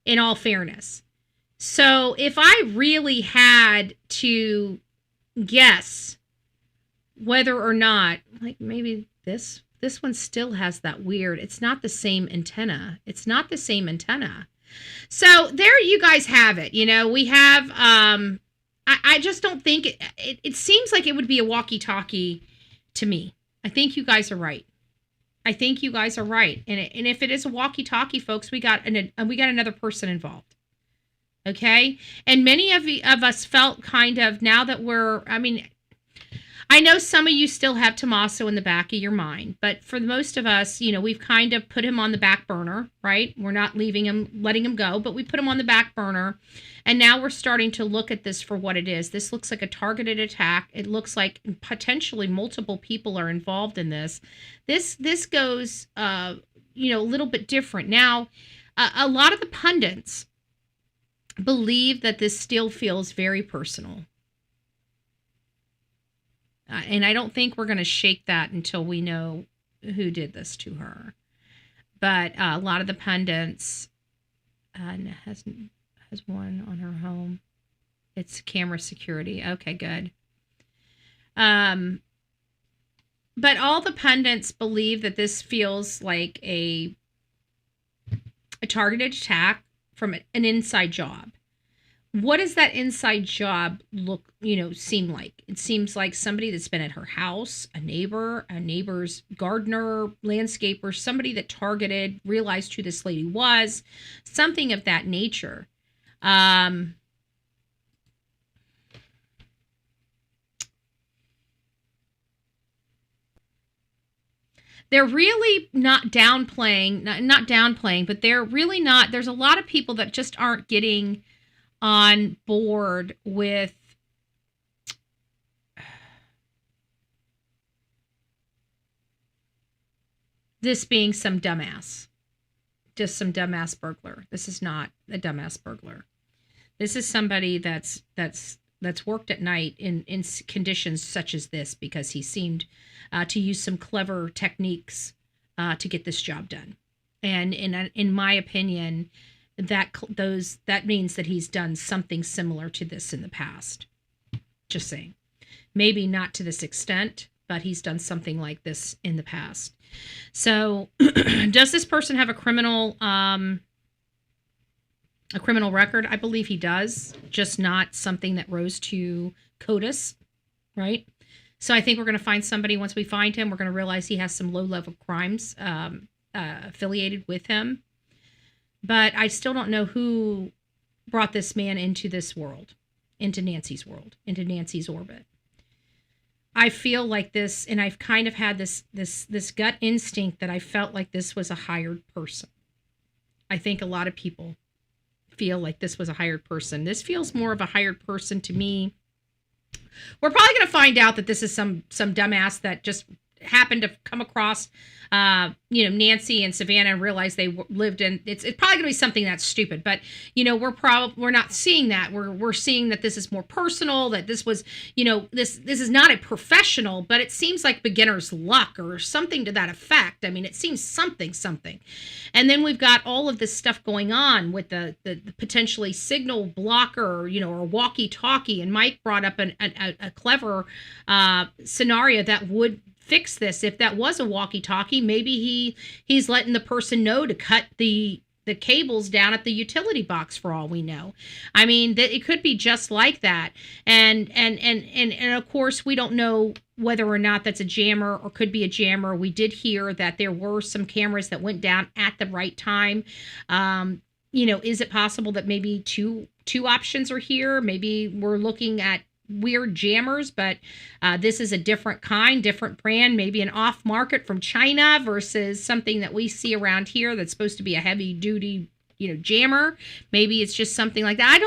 in all fairness. So if I really had to guess whether or not, like maybe this one still has that weird, it's not the same antenna. So there you guys have it. We have, I just don't think, it seems like it would be a walkie-talkie to me. I think you guys are right. And if it is a walkie-talkie, folks, we got another person involved. Okay? And many of us felt kind of, now that I know some of you still have Tommaso in the back of your mind, but for most of us, we've kind of put him on the back burner, right? We're not letting him go, but we put him on the back burner. And now we're starting to look at this for what it is. This looks like a targeted attack. It looks like potentially multiple people are involved in this. This goes, a little bit different. Now, a lot of the pundits believe that this still feels very personal. And I don't think we're going to shake that until we know who did this to her. But a lot of the pundits has one on her home. It's camera security. Okay, good. But all the pundits believe that this feels like a targeted attack from an inside job. What does that inside job seem like? It seems like somebody that's been at her house, a neighbor's gardener, landscaper, somebody that targeted, realized who this lady was, something of that nature. They're really not downplaying, but they're really not. There's a lot of people that just aren't getting on board with this being some dumbass, just some dumbass burglar. This is not a dumbass burglar. This is somebody that's worked at night in conditions such as this, because he seemed to use some clever techniques to get this job done. And in my opinion, that means that he's done something similar to this in the past. Just saying. Maybe not to this extent, but he's done something like this in the past. So does this person have a criminal record? I believe he does, just not something that rose to CODIS, right? So I think we're going to find somebody. Once we find him, we're going to realize he has some low-level crimes affiliated with him. But I still don't know who brought this man into this world, into Nancy's world, into Nancy's orbit. I feel like this, and I've kind of had this gut instinct that I felt like this was a hired person. I think a lot of people feel like this was a hired person. This feels more of a hired person to me. We're probably going to find out that this is some dumbass that just happened to come across, Nancy and Savannah and realize they lived in. It's probably going to be something that's stupid, but we're not seeing that. We're seeing that this is more personal. That this was, this is not a professional, but it seems like beginner's luck or something to that effect. I mean, it seems something. And then we've got all of this stuff going on with the potentially signal blocker, or walkie-talkie. And Mike brought up a clever scenario that would fix this. If that was a walkie-talkie, maybe he's letting the person know to cut the cables down at the utility box, for all we know. I mean, that it could be just like that. And of course, we don't know whether or not that's a jammer or could be a jammer. We did hear that there were some cameras that went down at the right time. Is it possible that maybe two options are here? Maybe we're looking at weird jammers, but this is a different kind, different brand, maybe an off-market from China versus something that we see around here that's supposed to be a heavy-duty, jammer. Maybe it's just something like that. I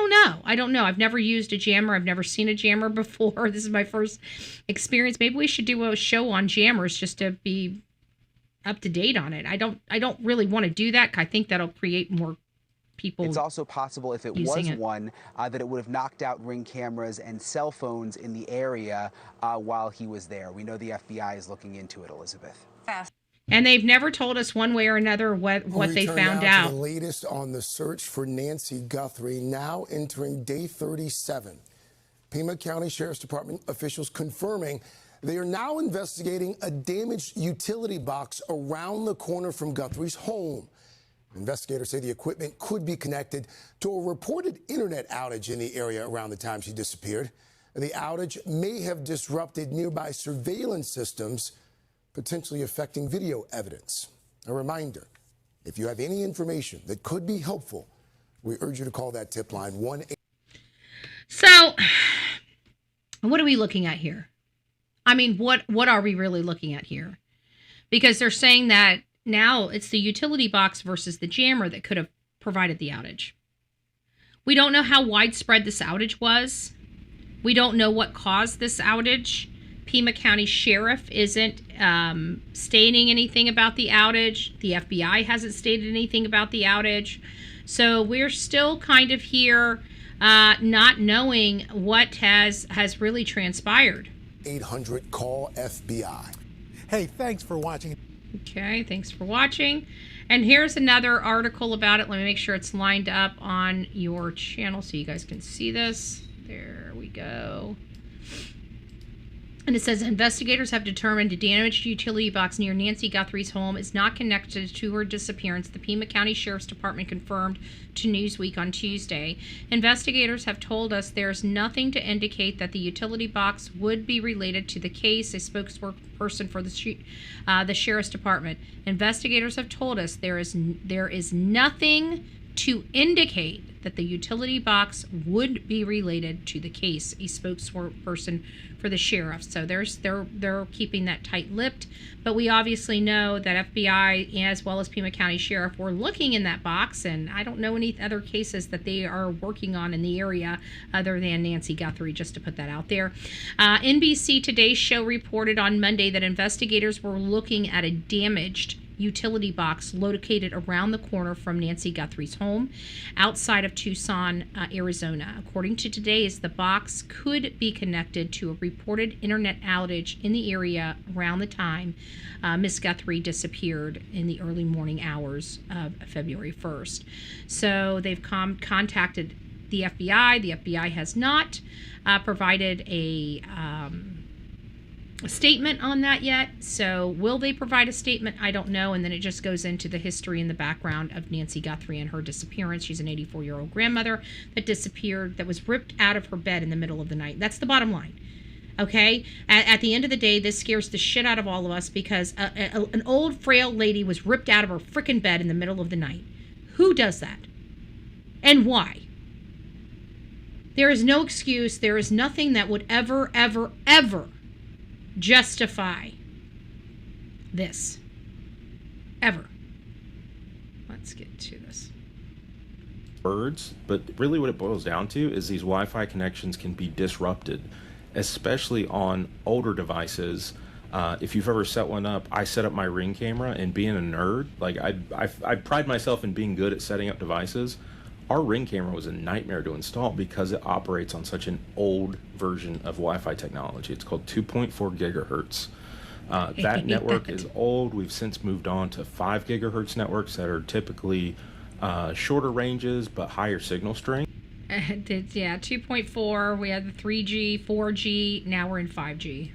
don't know. I've never used a jammer. I've never seen a jammer before. This is my first experience. Maybe we should do a show on jammers just to be up to date on it. I don't really want to do that. I think that'll create more people. It's also possible if it was one that it would have knocked out Ring cameras and cell phones in the area while he was there. We know the FBI is looking into it, Elizabeth. And they've never told us one way or another what they found out. The latest on the search for Nancy Guthrie, now entering day 37. Pima County Sheriff's Department officials confirming they are now investigating a damaged utility box around the corner from Guthrie's home. Investigators say the equipment could be connected to a reported internet outage in the area around the time she disappeared. The outage may have disrupted nearby surveillance systems, potentially affecting video evidence. A reminder, if you have any information that could be helpful, we urge you to call that tip line 1-800. So, what are we looking at here? I mean, what are we really looking at here? Because they're saying that now it's the utility box versus the jammer that could have provided the outage. We don't know how widespread this outage was. We don't know what caused this outage. Pima County Sheriff isn't stating anything about the outage. The FBI hasn't stated anything about the outage. So we're still kind of here not knowing what has really transpired. 800 call FBI. Hey, thanks for watching. Okay, thanks for watching. And here's another article about it. Let me make sure it's lined up on your channel so you guys can see this. There we go. And it says investigators have determined a damaged utility box near Nancy Guthrie's home is not connected to her disappearance. The Pima County Sheriff's Department confirmed to Newsweek on Tuesday. Investigators have told us there's nothing to indicate that the utility box would be related to the case, a spokesperson for the Sheriff's Department. Investigators have told us there is nothing to indicate that the utility box would be related to the case, a spokesperson for the sheriff. So they're keeping that tight-lipped, but we obviously know that FBI as well as Pima County Sheriff were looking in that box, and I don't know any other cases that they are working on in the area other than Nancy Guthrie, just to put that out there. NBC Today's show reported on Monday that investigators were looking at a damaged utility box located around the corner from Nancy Guthrie's home outside of Tucson, Arizona. According to Today's, the box could be connected to a reported internet outage in the area around the time Miss Guthrie disappeared in the early morning hours of February 1st. So they've contacted the FBI. The FBI has not provided a statement on that yet. So will they provide a statement? I don't know. And then it just goes into the history and the background of Nancy Guthrie and her disappearance. She's an 84-year-old grandmother that disappeared, that was ripped out of her bed in the middle of the night. That's the bottom line. Okay? At the end of the day, this scares the shit out of all of us because an old, frail lady was ripped out of her frickin' bed in the middle of the night. Who does that? And why? There is no excuse. There is nothing that would ever justify this. Ever. Let's get to this. Birds, but really what it boils down to is these Wi-Fi connections can be disrupted, especially on older devices. If you've ever set one up, I set up my Ring camera, and being a nerd, like I pride myself in being good at setting up devices. Our Ring camera was a nightmare to install because it operates on such an old version of Wi-Fi technology. It's called 2.4 gigahertz. That network is old. We've since moved on to 5 gigahertz networks that are typically shorter ranges but higher signal strength. Yeah, 2.4. We had the 3G, 4G. Now we're in 5G.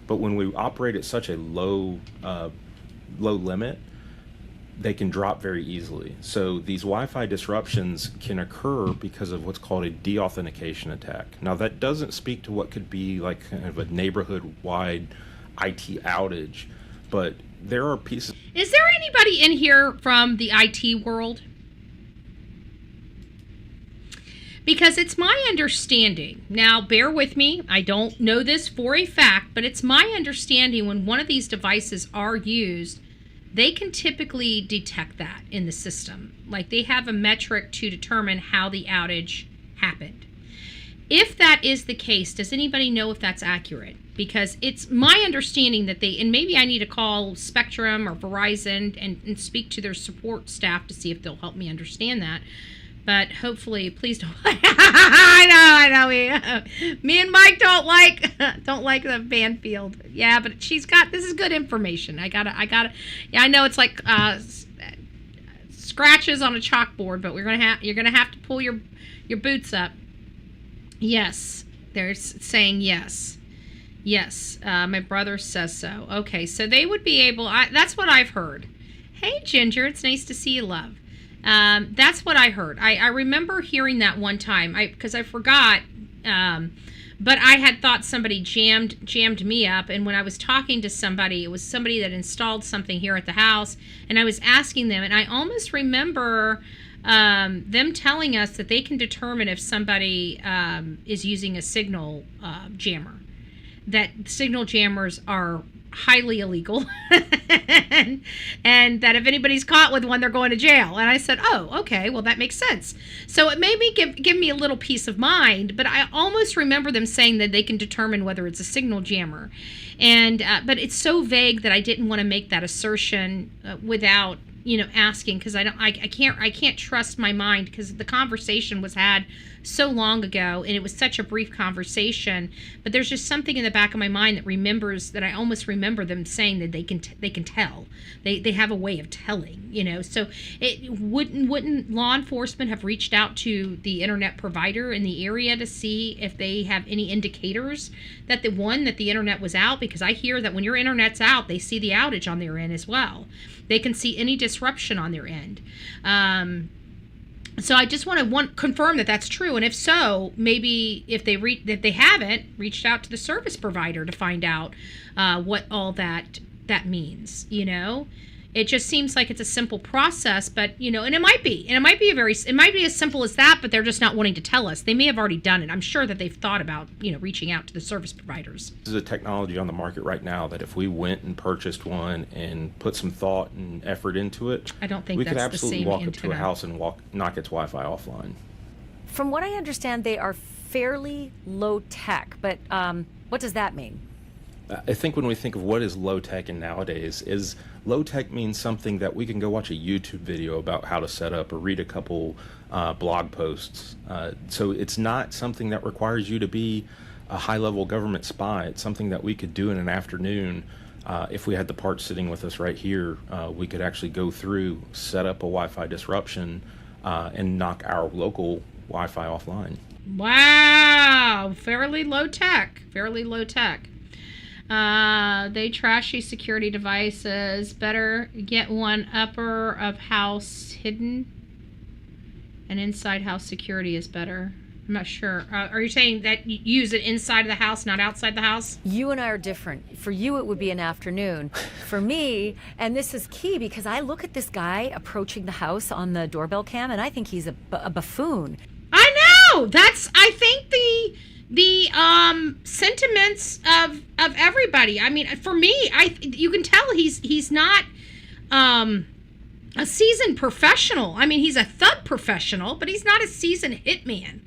But when we operate at such a low limit, they can drop very easily. So these Wi-Fi disruptions can occur because of what's called a de-authentication attack. Now that doesn't speak to what could be like kind of a neighborhood-wide IT outage, but there are pieces. Is there anybody in here from the IT world? Because it's my understanding, now bear with me, I don't know this for a fact, but it's my understanding when one of these devices are used, they can typically detect that in the system. Like they have a metric to determine how the outage happened. If that is the case, does anybody know if that's accurate? Because it's my understanding that they, and maybe I need to call Spectrum or Verizon and speak to their support staff to see if they'll help me understand that. But hopefully, please don't. I know. Me and Mike don't like the Banfield. Yeah, but she's got, this is good information. I gotta. Yeah, I know it's like scratches on a chalkboard, but you're gonna have to pull your boots up. Yes, they're saying yes. Yes, my brother says so. Okay, so they would be able. That's what I've heard. Hey, Ginger, it's nice to see you, love. That's what I heard. I remember hearing that one time because I forgot, but I had thought somebody jammed me up, and when I was talking to somebody, it was somebody that installed something here at the house, and I was asking them, and I almost remember them telling us that they can determine if somebody is using a signal jammer, that signal jammers are highly illegal and that if anybody's caught with one, they're going to jail. And I said, oh, okay, well, that makes sense. So it made me give me a little peace of mind, but I almost remember them saying that they can determine whether it's a signal jammer. And but it's so vague that I didn't want to make that assertion without asking, because I can't trust my mind, because the conversation was had so long ago and it was such a brief conversation, but there's just something in the back of my mind that remembers that I almost remember them saying that they can tell, they have a way of telling, so it wouldn't law enforcement have reached out to the internet provider in the area to see if they have any indicators that the internet was out? Because I hear that when your internet's out, they see the outage on their end as well. They can see any disruption on their end. So I just want to confirm that that's true, and if so, maybe if they haven't reached out to the service provider to find out what all that means. It just seems like it's a simple process, but and it might be as simple as that, but they're just not wanting to tell us. They may have already done it. I'm sure that they've thought about reaching out to the service providers. This is a technology on the market right now that if we went and purchased one and put some thought and effort into it, I don't think we that's could absolutely walk antenna. up to a house and knock its Wi-Fi offline. From what I understand, they are fairly low tech, but what does that mean? I think when we think of what is low tech in nowadays, is low tech means something that we can go watch a YouTube video about how to set up or read a couple blog posts. So it's not something that requires you to be a high level government spy. It's something that we could do in an afternoon. If we had the parts sitting with us right here, we could actually go through, set up a Wi-Fi disruption, and knock our local Wi-Fi offline. Wow, fairly low tech. They trashy security devices. Better get one upper of house hidden, and inside house security is better. I'm not sure. Are you saying that you use it inside of the house, not outside the house? You and I are different. For you, it would be an afternoon. For me, and this is key because I look at this guy approaching the house on the doorbell cam, and I think he's a buffoon. I know. I think the sentiments of everybody. I mean, for me, you can tell he's not a seasoned professional. I mean, he's a thug professional, but he's not a seasoned hitman.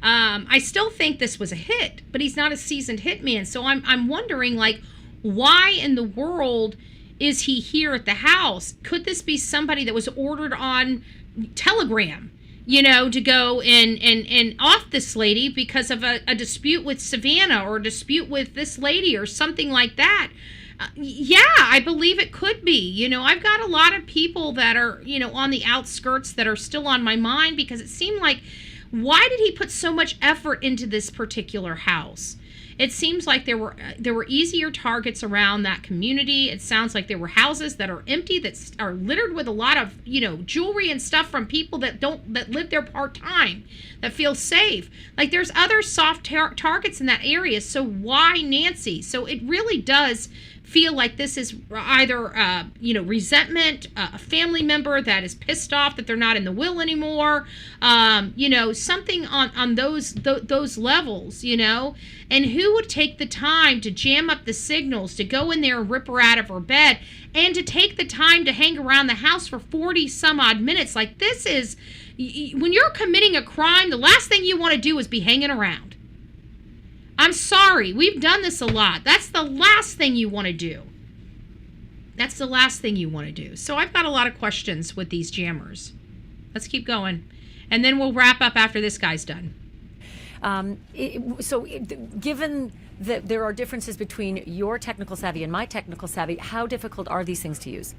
I still think this was a hit, but he's not a seasoned hitman. So I'm wondering, like, why in the world is he here at the house? Could this be somebody that was ordered on Telegram, to go and off this lady because of a dispute with Savannah or a dispute with this lady or something like that? Yeah, I believe it could be. I've got a lot of people that are, on the outskirts that are still on my mind, because it seemed like, why did he put so much effort into this particular house? It seems like there were easier targets around that community. It sounds like there were houses that are empty, that are littered with a lot of, jewelry and stuff from people that live there part-time, that feel safe. Like, there's other soft targets in that area. So why Nancy? So it really does feel like this is either, resentment, a family member that is pissed off that they're not in the will anymore, something on those levels, and who would take the time to jam up the signals, to go in there and rip her out of her bed, and to take the time to hang around the house for 40 some odd minutes? Like, this is, when you're committing a crime, the last thing you want to do is be hanging around. I'm sorry, we've done this a lot. That's the last thing you want to do. That's the last thing you want to do. So I've got a lot of questions with these jammers. Let's keep going. And then we'll wrap up after this guy's done. Given that there are differences between your technical savvy and my technical savvy, how difficult are these things to use?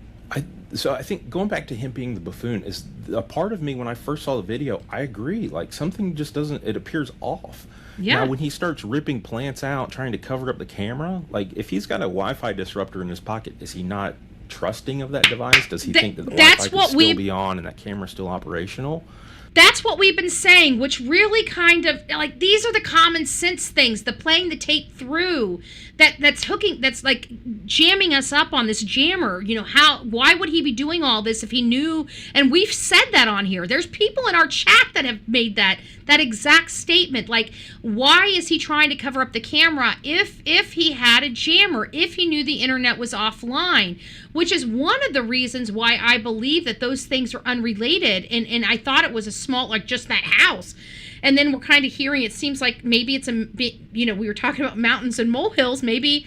So I think going back to him being the buffoon is a part of me. When I first saw the video, I agree. Like, something just doesn't, it appears off. Yeah. Now, when he starts ripping plants out, trying to cover up the camera, like, if he's got a Wi-Fi disruptor in his pocket, is he not trusting of that device? Does he think that the Wi-Fi could still be on and that camera's still operational? That's what we've been saying, which really kind of, like, these are the common sense things, the playing the tape through, that's like jamming us up on this jammer. Why would he be doing all this if he knew? And we've said that on here. There's people in our chat that have made that exact statement. Like, why is he trying to cover up the camera if he had a jammer, if he knew the internet was offline? Which is one of the reasons why I believe that those things are unrelated. And I thought it was a small, like, just that house. And then we're kind of hearing, it seems like maybe it's we were talking about mountains and molehills. Maybe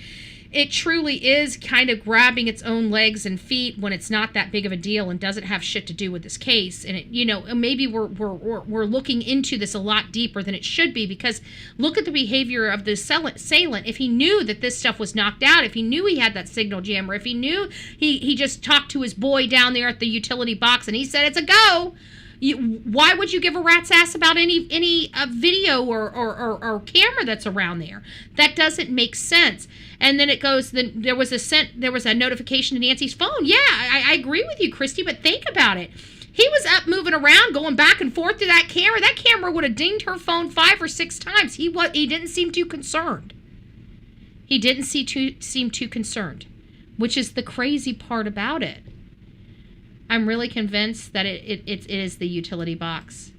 it truly is kind of grabbing its own legs and feet when it's not that big of a deal and doesn't have shit to do with this case. And maybe we're looking into this a lot deeper than it should be, because look at the behavior of the assailant. If he knew that this stuff was knocked out, if he knew he had that signal jammer, if he knew he just talked to his boy down there at the utility box and he said it's a go. Why would you give a rat's ass about any video or camera that's around there? That doesn't make sense. And then it goes, there was a notification to Nancy's phone. Yeah, I agree with you, Christy, but think about it. He was up moving around, going back and forth to that camera. That camera would have dinged her phone 5 or 6 times. He didn't seem too concerned. He didn't seem too concerned, which is the crazy part about it. I'm really convinced that it is the utility box.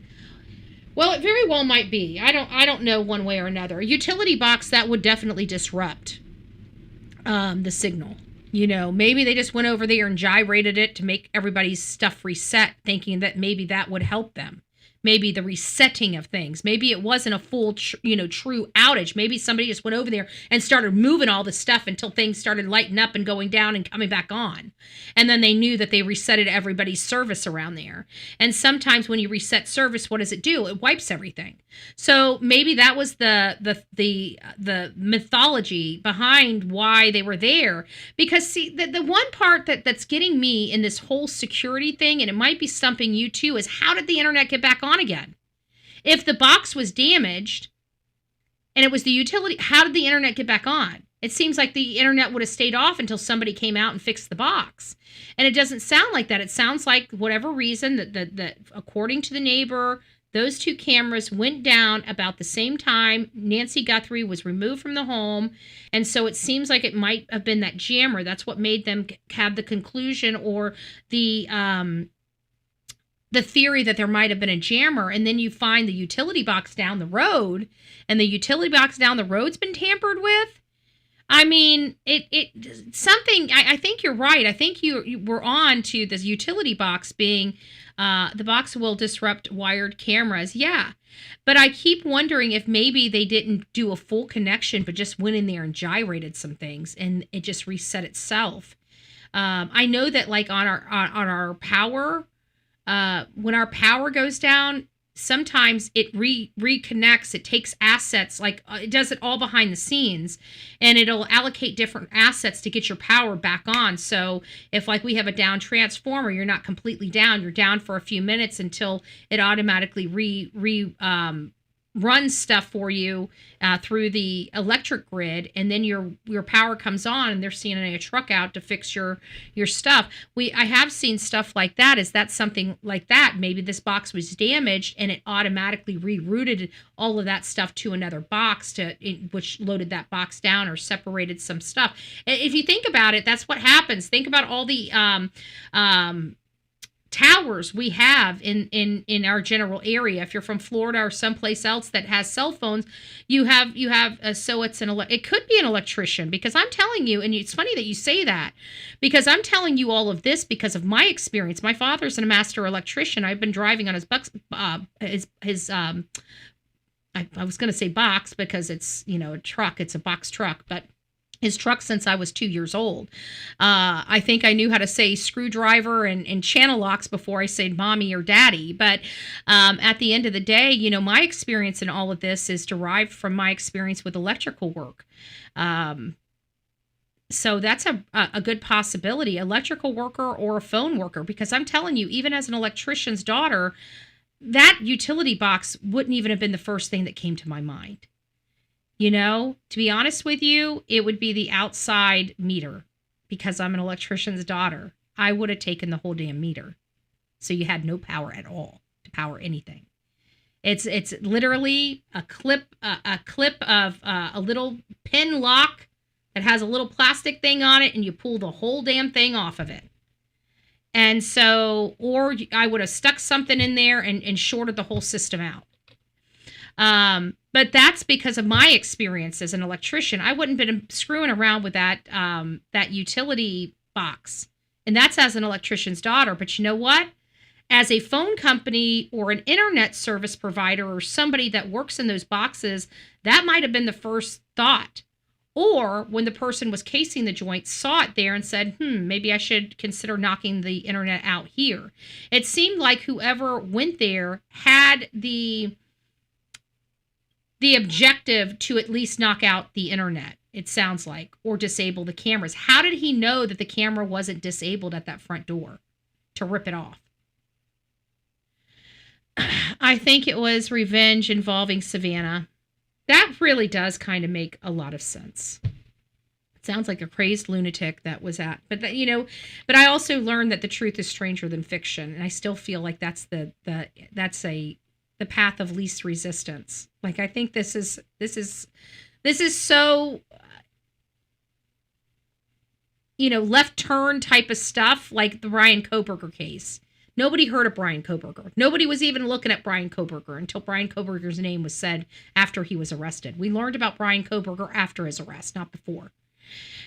Well, it very well might be. I don't know one way or another. A utility box, that would definitely disrupt the signal. Maybe they just went over there and gyrated it to make everybody's stuff reset, thinking that maybe that would help them. Maybe the resetting of things. Maybe it wasn't a full, true outage. Maybe somebody just went over there and started moving all the stuff until things started lighting up and going down and coming back on. And then they knew that they resetted everybody's service around there. And sometimes when you reset service, what does it do? It wipes everything. So maybe that was the mythology behind why they were there. Because see, the one part that's getting me in this whole security thing, and it might be stumping you too, is how did the internet get back on again? If the box was damaged and it was the utility, how did the internet get back on? It seems like the internet would have stayed off until somebody came out and fixed the box. And it doesn't sound like that. It sounds like whatever reason that according to the neighbor, those 2 cameras went down about the same time Nancy Guthrie was removed from the home. And so it seems like it might have been that jammer. That's what made them have the conclusion or the theory that there might have been a jammer. And then you find the utility box down the road, and the utility box down the road's been tampered with. I mean, I think you're right. I think you were on to this utility box being, the box will disrupt wired cameras. Yeah. But I keep wondering if maybe they didn't do a full connection, but just went in there and gyrated some things and it just reset itself. I know that like on our power, when our power goes down, sometimes it reconnects. It takes assets, like it does it all behind the scenes, and it'll allocate different assets to get your power back on. So if like we have a down transformer, you're not completely down. You're down for a few minutes until it automatically runs stuff for you through the electric grid, and then your power comes on and they're sending a truck out to fix your stuff. I have seen stuff like that. Is that something like that? Maybe this box was damaged and it automatically rerouted all of that stuff to another box which loaded that box down or separated some stuff. If you think about it, that's what happens. Think about all the towers we have in our general area. If you're from Florida or someplace else that has cell phones, you have so it could be an electrician, because I'm telling you, and it's funny that you say that, because I'm telling you all of this because of my experience. My father's a master electrician. I've been driving on his I was going to say box because it's, a truck, it's a box truck, but his truck since I was 2 years old. I think I knew how to say screwdriver and channel locks before I said mommy or daddy. But at the end of the day, my experience in all of this is derived from my experience with electrical work. So that's a good possibility, electrical worker or a phone worker, because I'm telling you, even as an electrician's daughter, that utility box wouldn't even have been the first thing that came to my mind. To be honest with you, it would be the outside meter, because I'm an electrician's daughter. I would have taken the whole damn meter. So you had no power at all to power anything. It's literally a clip of a little pin lock that has a little plastic thing on it, and you pull the whole damn thing off of it. And so, or I would have stuck something in there and shorted the whole system out. But that's because of my experience as an electrician. I wouldn't have been screwing around with that utility box. And that's as an electrician's daughter. But you know what? As a phone company or an internet service provider or somebody that works in those boxes, that might have been the first thought. Or when the person was casing the joint, saw it there and said, maybe I should consider knocking the internet out here. It seemed like whoever went there had the objective to at least knock out the internet, it sounds like, or disable the cameras. How did he know that the camera wasn't disabled at that front door to rip it off? I think it was revenge involving Savannah. That really does kind of make a lot of sense. It sounds like a crazed lunatic that was at, but I also learned that the truth is stranger than fiction, and I still feel like that's the path of least resistance. Like, I think this is so left turn type of stuff, like the Brian Kohberger case. Nobody heard of Brian Kohberger. Nobody was even looking at Brian Kohberger until Brian Kohberger's name was said after he was arrested. We learned about Brian Kohberger after his arrest, not before.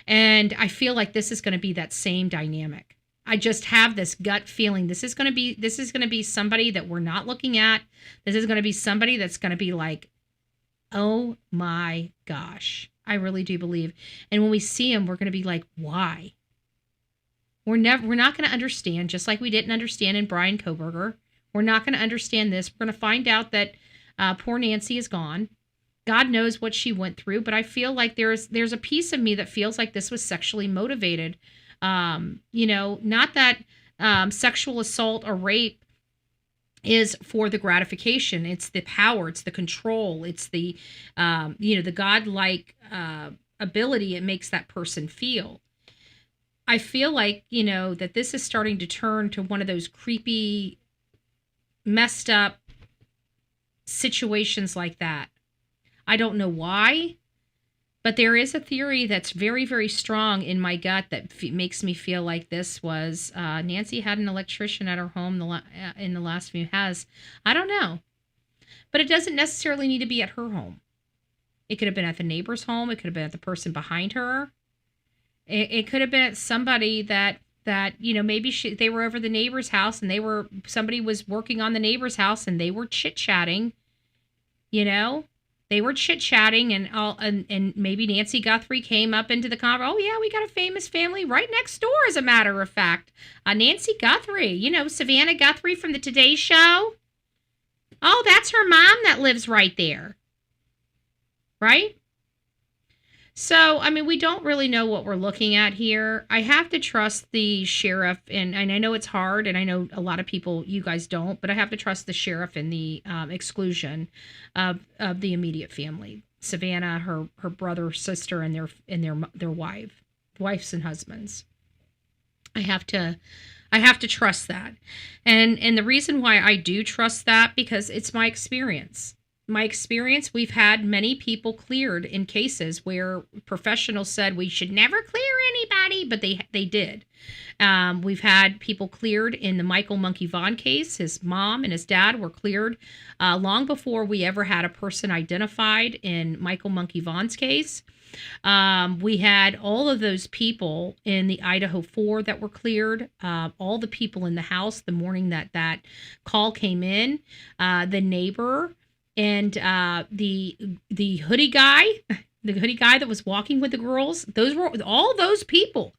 And I feel like this is going to be that same dynamic. I just have this gut feeling this is going to be somebody that we're not looking at. This is going to be somebody that's going to be like, oh my gosh, I really do believe. And when we see him, we're going to be like, why? We're not going to understand, just like we didn't understand in Brian Kohberger. We're not going to understand this. We're going to find out that poor Nancy is gone. God knows what she went through, but I feel like there's a piece of me that feels like this was sexually motivated. Not that sexual assault or rape is for the gratification. It's the power, it's the control, it's the godlike ability it makes that person feel. I feel like, that this is starting to turn to one of those creepy, messed up situations like that. I don't know why, but there is a theory that's very, very strong in my gut that makes me feel like this was Nancy had an electrician at her home in the last few has. I don't know, but it doesn't necessarily need to be at her home. It could have been at the neighbor's home. It could have been at the person behind her. It could have been at somebody that maybe they were over the neighbor's house and somebody was working on the neighbor's house and they were chit-chatting, They were chit-chatting and maybe Nancy Guthrie came up into the conversation. Oh yeah, we got a famous family right next door, as a matter of fact. Nancy Guthrie, Savannah Guthrie from the Today Show. Oh, that's her mom that lives right there. Right? So, I mean, we don't really know what we're looking at here. I have to trust the sheriff, and I know it's hard, and I know a lot of people, you guys don't, but I have to trust the sheriff in the exclusion of the immediate family. Savannah, her brother, sister, and their wives and husbands. I have to trust that. And the reason why I do trust that, because it's my experience. We've had many people cleared in cases where professionals said we should never clear anybody, but they did. We've had people cleared in the Michael Monkey Vaughn case. His mom and his dad were cleared long before we ever had a person identified in Michael Monkey Vaughn's case. We had all of those people in the Idaho 4 that were cleared, all the people in the house the morning that call came in, the neighbor, and the hoodie guy, that was walking with the girls. Those were all those people.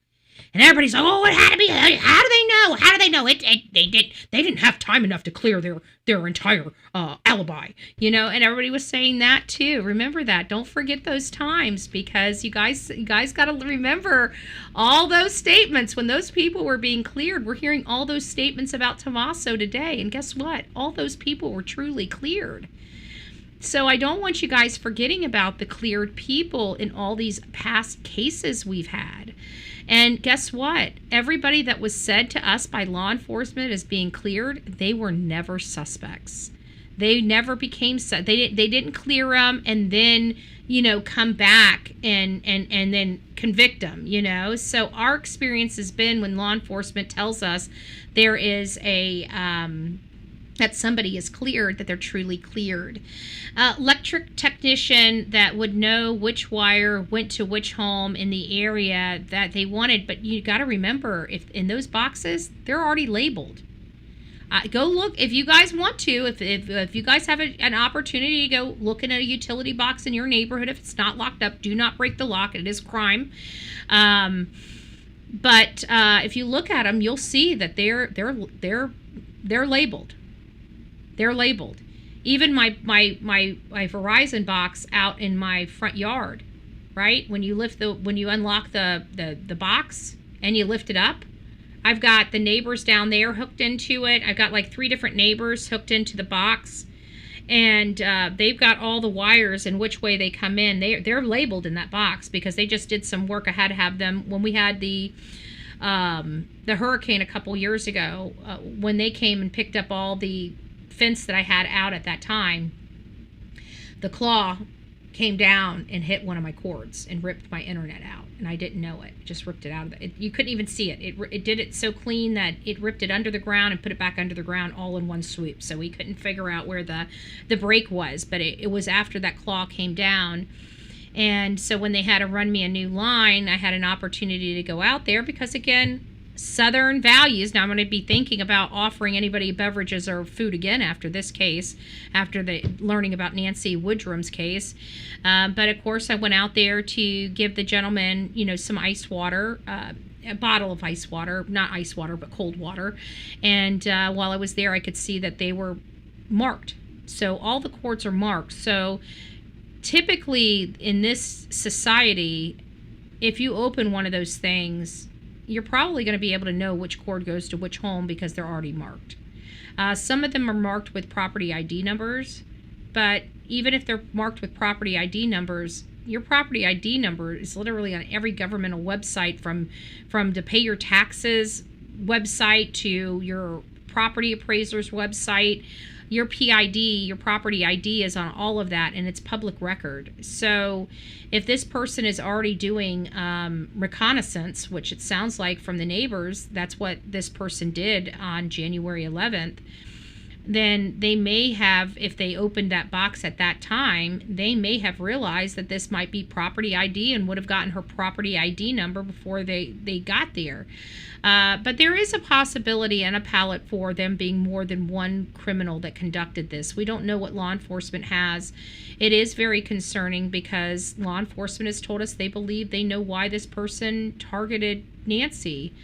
And everybody's like, oh, it had to be. How do they know? How do they know? They didn't have time enough to clear their entire alibi, And everybody was saying that too. Remember that. Don't forget those times, because you guys got to remember all those statements when those people were being cleared. We're hearing all those statements about Tommaso today, and guess what? All those people were truly cleared. So I don't want you guys forgetting about the cleared people in all these past cases we've had. And guess what? Everybody that was said to us by law enforcement as being cleared, they were never suspects. They never became they didn't clear them and then, come back and then convict them, So our experience has been when law enforcement tells us there is that somebody is cleared, that they're truly cleared. Electric technician that would know which wire went to which home in the area that they wanted. But you got to remember, if in those boxes, they're already labeled. Go look if you guys want to. If you guys have an opportunity to go look in a utility box in your neighborhood, if it's not locked up, do not break the lock. It is crime. But if you look at them, you'll see that they're labeled. They're labeled. Even my Verizon box out in my front yard, right? When you unlock the box and you lift it up, I've got the neighbors down there hooked into it. I've got like 3 different neighbors hooked into the box, and they've got all the wires and which way they come in. They're labeled in that box because they just did some work. I had to have them when we had the hurricane a couple years ago, when they came and picked up all the fence that I had out at that time. The claw came down and hit one of my cords and ripped my internet out, and I didn't know it. Just ripped it out of it. You couldn't even see it. It did it so clean that it ripped it under the ground and put it back under the ground all in one swoop. So we couldn't figure out where the break was, but it was after that claw came down. And so when they had to run me a new line, I had an opportunity to go out there because, again, Southern values. Now I'm going to be thinking about offering anybody beverages or food again after this case, after learning about Nancy Woodrum's case. But of course I went out there to give the gentleman, some ice water, a bottle of ice water, not ice water, but cold water. And while I was there, I could see that they were marked. So all the cords are marked. So typically in this society, if you open one of those things, you're probably going to be able to know which cord goes to which home because they're already marked. Some of them are marked with property ID numbers, but even if they're marked with property ID numbers, your property ID number is literally on every governmental website, from to pay your taxes website to your property appraiser's website. Your PID, your property ID, is on all of that, and it's public record. So if this person is already doing reconnaissance, which it sounds like from the neighbors, that's what this person did on January 11th, then they may have, if they opened that box at that time, they may have realized that this might be property ID and would have gotten her property ID number before they got there. But there is a possibility and a palette for them being more than one criminal that conducted this. We don't know what law enforcement has. It is very concerning because law enforcement has told us they believe they know why this person targeted Nancy.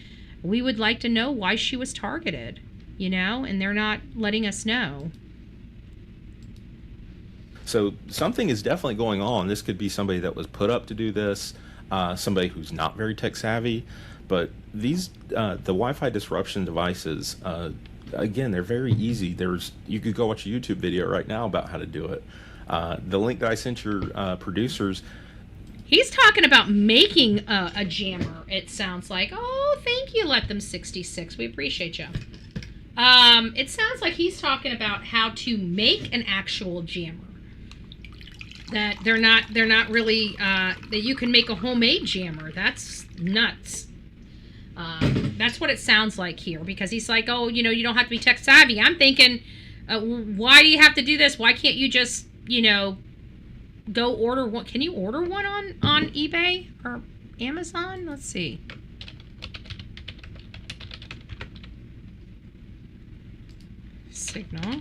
We would like to know why she was targeted, and they're not letting us know. So something is definitely going on. This could be somebody that was put up to do this, somebody who's not very tech savvy. But these the Wi-Fi disruption devices, again, they're very easy. You could go watch a YouTube video right now about how to do it. The link that I sent your producers. He's talking about making a jammer, it sounds like. Oh, thank you, Let Them 66. We appreciate you. It sounds like he's talking about how to make an actual jammer. That they're not really, that you can make a homemade jammer. That's nuts. That's what it sounds like here, because he's like, oh, you don't have to be tech savvy. I'm thinking, why do you have to do this? Why can't you just, go order one? Can you order one on eBay or Amazon? Let's see. Signal.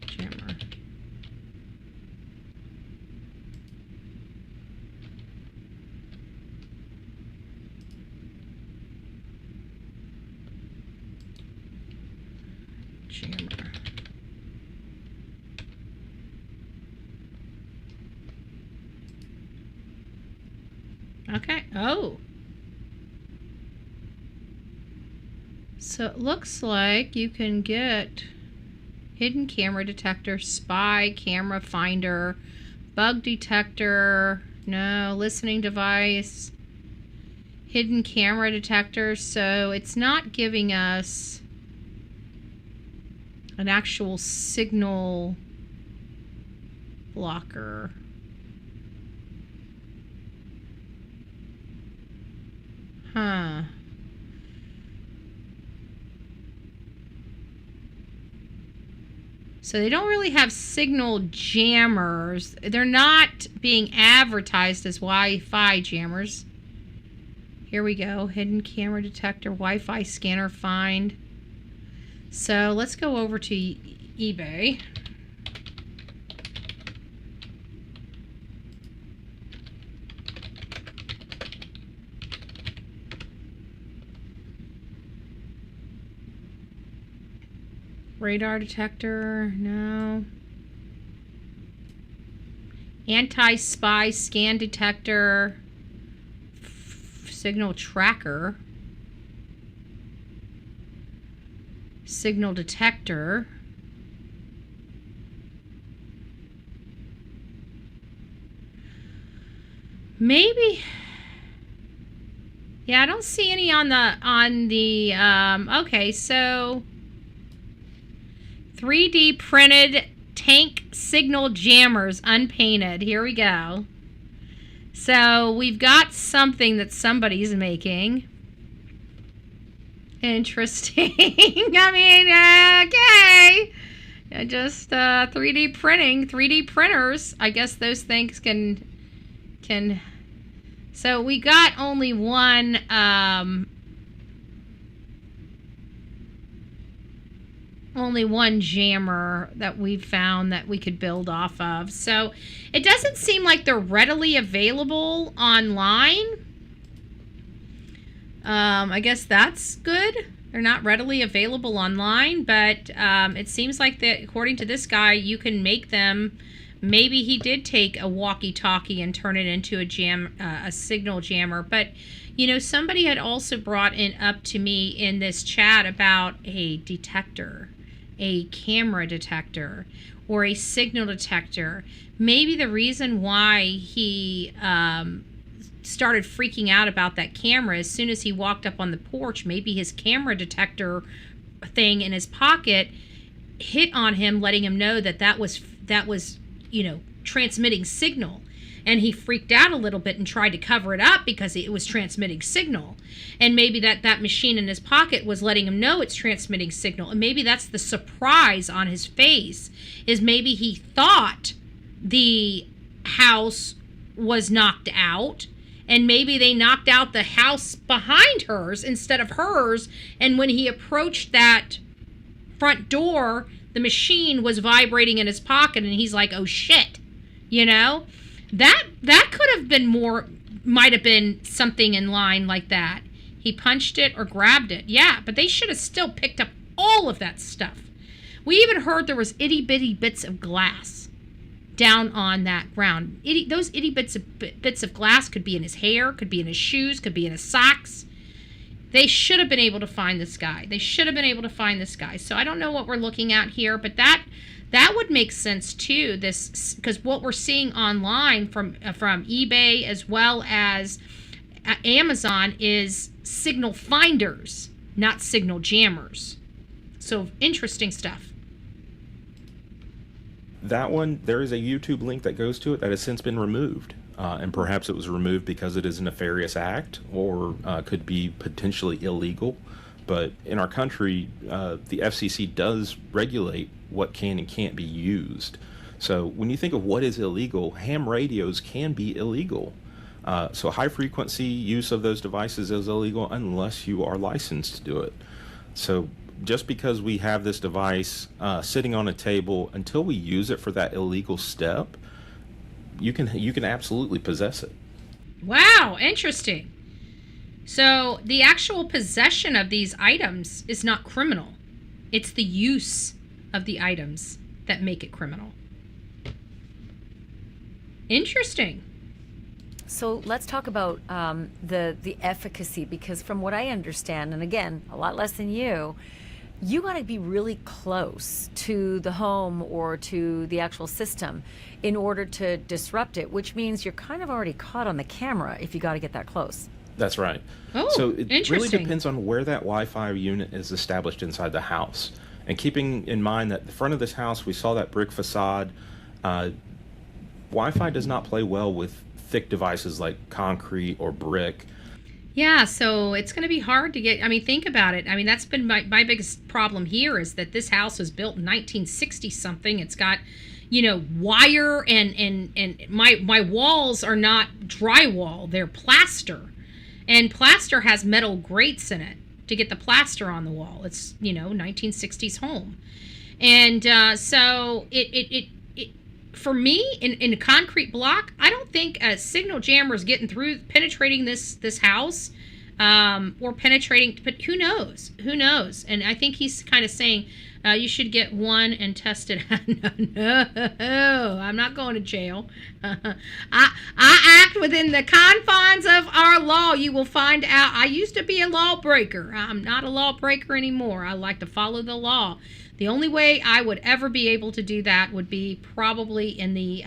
Jammer. Jammer. Okay. Oh. So it looks like you can get hidden camera detector, spy camera finder, bug detector, no, listening device, hidden camera detector. So it's not giving us an actual signal blocker. Huh. So they don't really have signal jammers. They're not being advertised as Wi-Fi jammers. Here we go. Hidden camera detector, Wi-Fi scanner find. So let's go over to eBay. Radar detector, no. Anti-spy scan detector. Signal tracker. Signal detector. Maybe. Yeah, I don't see any on the okay, so 3D printed tank signal jammers, unpainted. Here we go. So we've got something that somebody's making. Interesting. I mean, okay. Just 3D printing, 3D printers. I guess those things can. So we got only one. Only one jammer that we've found that we could build off of. So it doesn't seem like they're readily available online. I guess that's good. They're not readily available online, but it seems like that, according to this guy, you can make them. Maybe he did take a walkie-talkie and turn it into a signal jammer. But somebody had also brought up to me in this chat about a detector, a camera detector, or a signal detector. Maybe the reason why he started freaking out about that camera as soon as he walked up on the porch, maybe his camera detector thing in his pocket hit on him, letting him know that was transmitting signal. And he freaked out a little bit and tried to cover it up because it was transmitting signal. And maybe that machine in his pocket was letting him know it's transmitting signal. And maybe that's the surprise on his face, is maybe he thought the house was knocked out, and maybe they knocked out the house behind hers instead of hers. And when he approached that front door, the machine was vibrating in his pocket, and he's like, oh shit, That could have been might have been something in line like that. He punched it or grabbed it. Yeah, but they should have still picked up all of that stuff. We even heard there was itty bitty bits of glass down on that ground. Those itty bits of glass could be in his hair, could be in his shoes, could be in his socks. They should have been able to find this guy. So I don't know what we're looking at here, but that would make sense too. This, because what we're seeing online from eBay as well as Amazon is signal finders, not signal jammers. So interesting stuff. That one, there is a YouTube link that goes to it that has since been removed. And perhaps it was removed because it is a nefarious act or could be potentially illegal. But in our country, the FCC does regulate what can and can't be used. So when you think of what is illegal, ham radios can be illegal. So high frequency use of those devices is illegal unless you are licensed to do it. So just because we have this device sitting on a table, until we use it for that illegal step, you can absolutely possess it. Wow, interesting. So the actual possession of these items is not criminal. It's the use of the items that make it criminal. Interesting. So let's talk about the efficacy, because from what I understand, and again, a lot less than you got to be really close to the home or to the actual system in order to disrupt it, which means you're kind of already caught on the camera if you got to get that close. That's right. Oh, so it really interesting. depends on where that Wi-Fi unit is established inside the house. And keeping in mind that the front of this house, we saw that brick facade. Wi-Fi does not play well with thick devices like concrete or brick. Yeah, so it's going to be hard to get. I mean, think about it. I mean, that's been my biggest problem here is that this house was built in 1960 something. It's got, wire and my walls are not drywall. They're plaster. And plaster has metal grates in it to get the plaster on the wall. It's, 1960s home. And so it for me, in a concrete block, I don't think a signal jammer is penetrating this house, or penetrating, but who knows? And I think he's kind of saying, you should get one and test it. No, I'm not going to jail. I act within the confines of our law. You will find out. I used to be a lawbreaker. I'm not a lawbreaker anymore. I like to follow the law. The only way I would ever be able to do that would be probably in the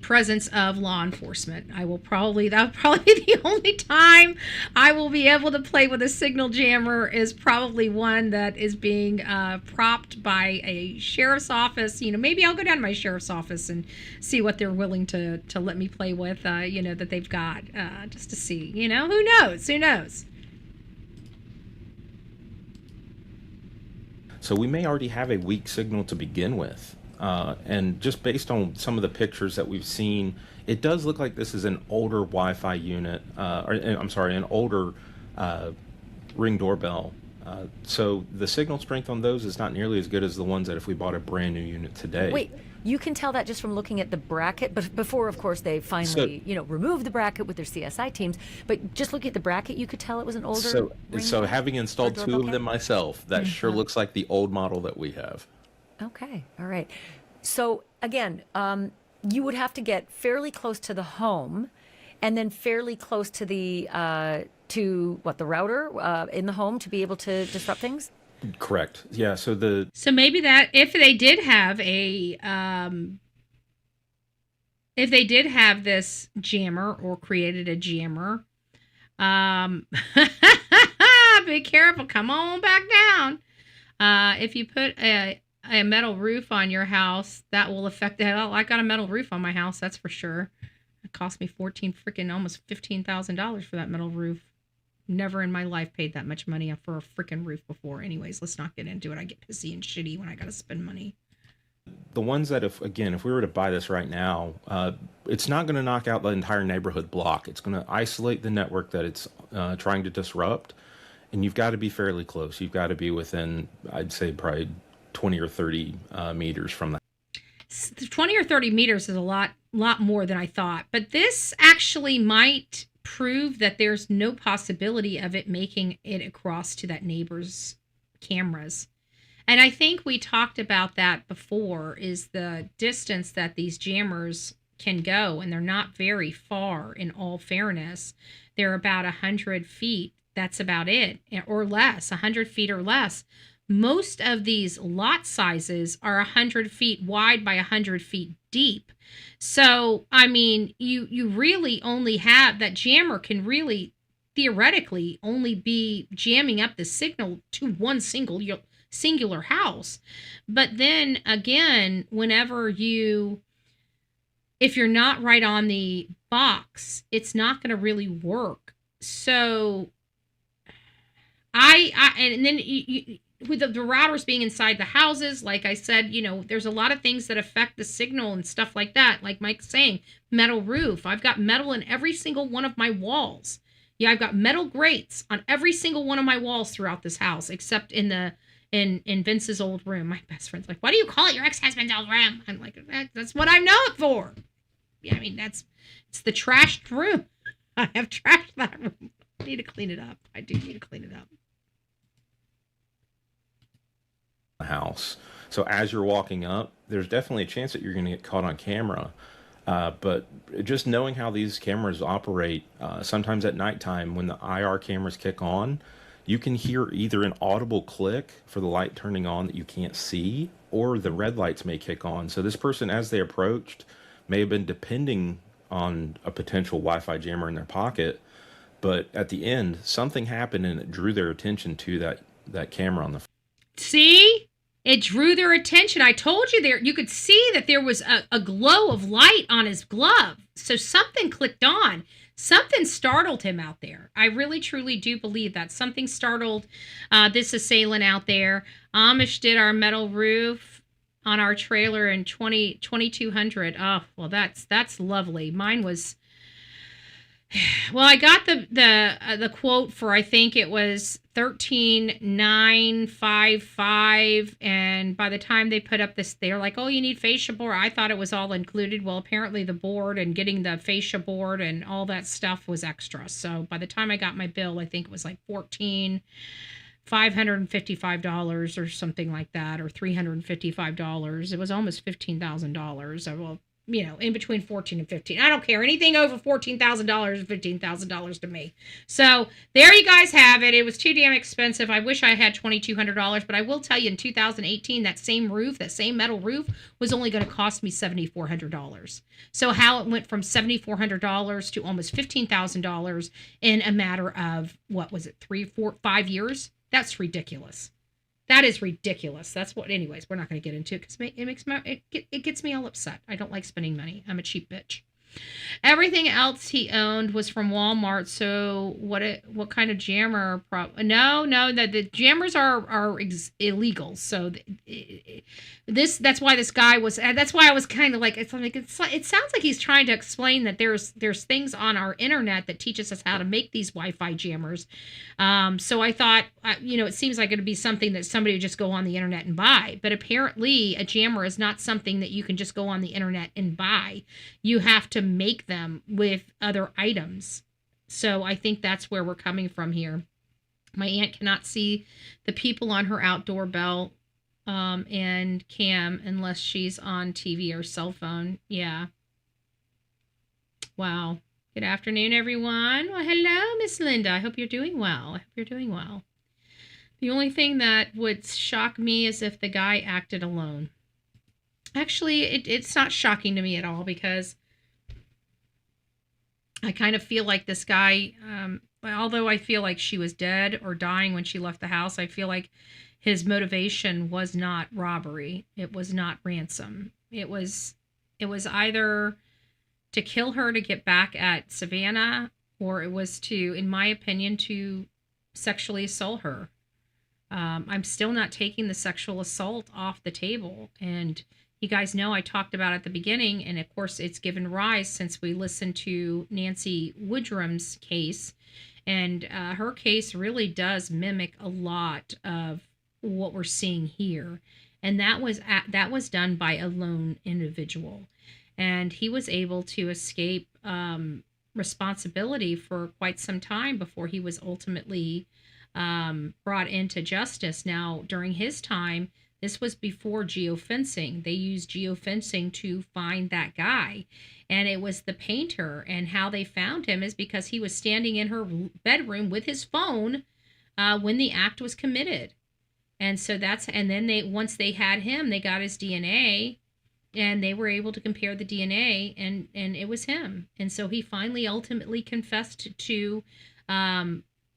presence of law enforcement. That would probably be the only time I will be able to play with a signal jammer, is probably one that is being propped by a sheriff's office. Maybe I'll go down to my sheriff's office and see what they're willing to let me play with, that they've got, just to see, who knows? So we may already have a weak signal to begin with. And just based on some of the pictures that we've seen, it does look like this is an older Wi-Fi unit, an older Ring doorbell. So the signal strength on those is not nearly as good as the ones that if we bought a brand new unit today. Wait, you can tell that just from looking at the bracket, but before, of course, they finally, removed the bracket with their CSI teams. But just looking at the bracket, you could tell it was an older. So having installed two of them myself, that sure looks like the old model that we have. Okay, all right. So again, you would have to get fairly close to the home, and then fairly close to the the router in the home to be able to disrupt things. Correct. Yeah. So maybe that if they did have this jammer or created a jammer, be careful. Come on back down. If you put a metal roof on your house, that will affect that. I got a metal roof on my house, that's for sure. It cost me almost $15,000 for that metal roof. Never in my life paid that much money for a freaking roof before. Anyways, let's not get into it. I get pissy and shitty when I gotta spend money. The ones that, if we were to buy this right now, it's not going to knock out the entire neighborhood block. It's going to isolate the network that it's trying to disrupt, and you've got to be fairly close. You've got to be within, I'd say, probably 20 or 30 meters from that. 20 or 30 meters is a lot more than I thought. But this actually might prove that there's no possibility of it making it across to that neighbor's cameras. And I think we talked about that before, is the distance that these jammers can go, and they're not very far, in all fairness. They're about 100 feet. That's about it, or less, 100 feet or less. Most of these lot sizes are 100 feet wide by 100 feet deep. So, I mean, you really only have, that jammer can really theoretically only be jamming up the signal to one singular house. But then again, if you're not right on the box, it's not going to really work. So and then with the routers being inside the houses, like I said, there's a lot of things that affect the signal and stuff like that. Like Mike's saying, metal roof. I've got metal in every single one of my walls. Yeah, I've got metal grates on every single one of my walls throughout this house, except in Vince's old room. My best friend's like, "Why do you call it your ex-husband's old room?" I'm like, that's what I know it for. Yeah, I mean, it's the trashed room. I have trashed that room. I need to clean it up. I do need to clean it up. House. So as you're walking up, there's definitely a chance that you're going to get caught on camera. But just knowing how these cameras operate, sometimes at nighttime when the IR cameras kick on, you can hear either an audible click for the light turning on that you can't see, or the red lights may kick on. So this person, as they approached, may have been depending on a potential Wi-Fi jammer in their pocket, but at the end, something happened and it drew their attention to that camera on the phone. See? It drew their attention. I told you you could see that there was a glow of light on his glove. So something clicked on. Something startled him out there. I really, truly do believe that. Something startled this assailant out there. Amish did our metal roof on our trailer in 2200. Oh, well, that's lovely. Mine was... Well, I got the quote for, I think it was 13,955, and by the time they put up this, they're like, "Oh, you need fascia board." I thought it was all included. Well, apparently the board and getting the fascia board and all that stuff was extra. So by the time I got my bill, I think it was like $14,555 or something like that, or $355. It was almost $15,000. Well, in between 14 and 15. I don't care. Anything over $14,000 is $15,000 to me. So there you guys have it. It was too damn expensive. I wish I had $2,200, but I will tell you, in 2018, that same metal roof was only going to cost me $7,400. So how it went from $7,400 to almost $15,000 in a matter of, what was it, 3, 4, 5 years? That's ridiculous. That is ridiculous. That's what, anyways, we're not going to get into it because it gets me all upset. I don't like spending money. I'm a cheap bitch. Everything else he owned was from Walmart. So what kind of jammer? No, the jammers are illegal. So that's why this guy was. That's why I was kind of like, it sounds like he's trying to explain that there's things on our internet that teaches us how to make these Wi-Fi jammers. So I thought, it seems like it'd be something that somebody would just go on the internet and buy. But apparently, a jammer is not something that you can just go on the internet and buy. You have to make them with other items. So I think that's where we're coming from here. My aunt cannot see the people on her outdoor bell and cam unless she's on TV or cell phone. Yeah. Wow. Good afternoon, everyone. Well, hello, Miss Linda. I hope you're doing well. The only thing that would shock me is if the guy acted alone. Actually, it's not shocking to me at all, because I kind of feel like this guy, although I feel like she was dead or dying when she left the house, I feel like his motivation was not robbery. It was not ransom. It was either to kill her to get back at Savannah, or it was to, in my opinion, to sexually assault her. I'm still not taking the sexual assault off the table. And you guys know I talked about it at the beginning, and of course it's given rise since we listened to Nancy Woodrum's case. And her case really does mimic a lot of what we're seeing here. And that was done by a lone individual. And he was able to escape responsibility for quite some time before he was ultimately brought into justice. Now, during his time, this was before geofencing. They used geofencing to find that guy. And it was the painter. And how they found him is because he was standing in her bedroom with his phone when the act was committed. And so and then once they had him, they got his DNA, and they were able to compare the DNA, and it was him. And so he finally ultimately confessed to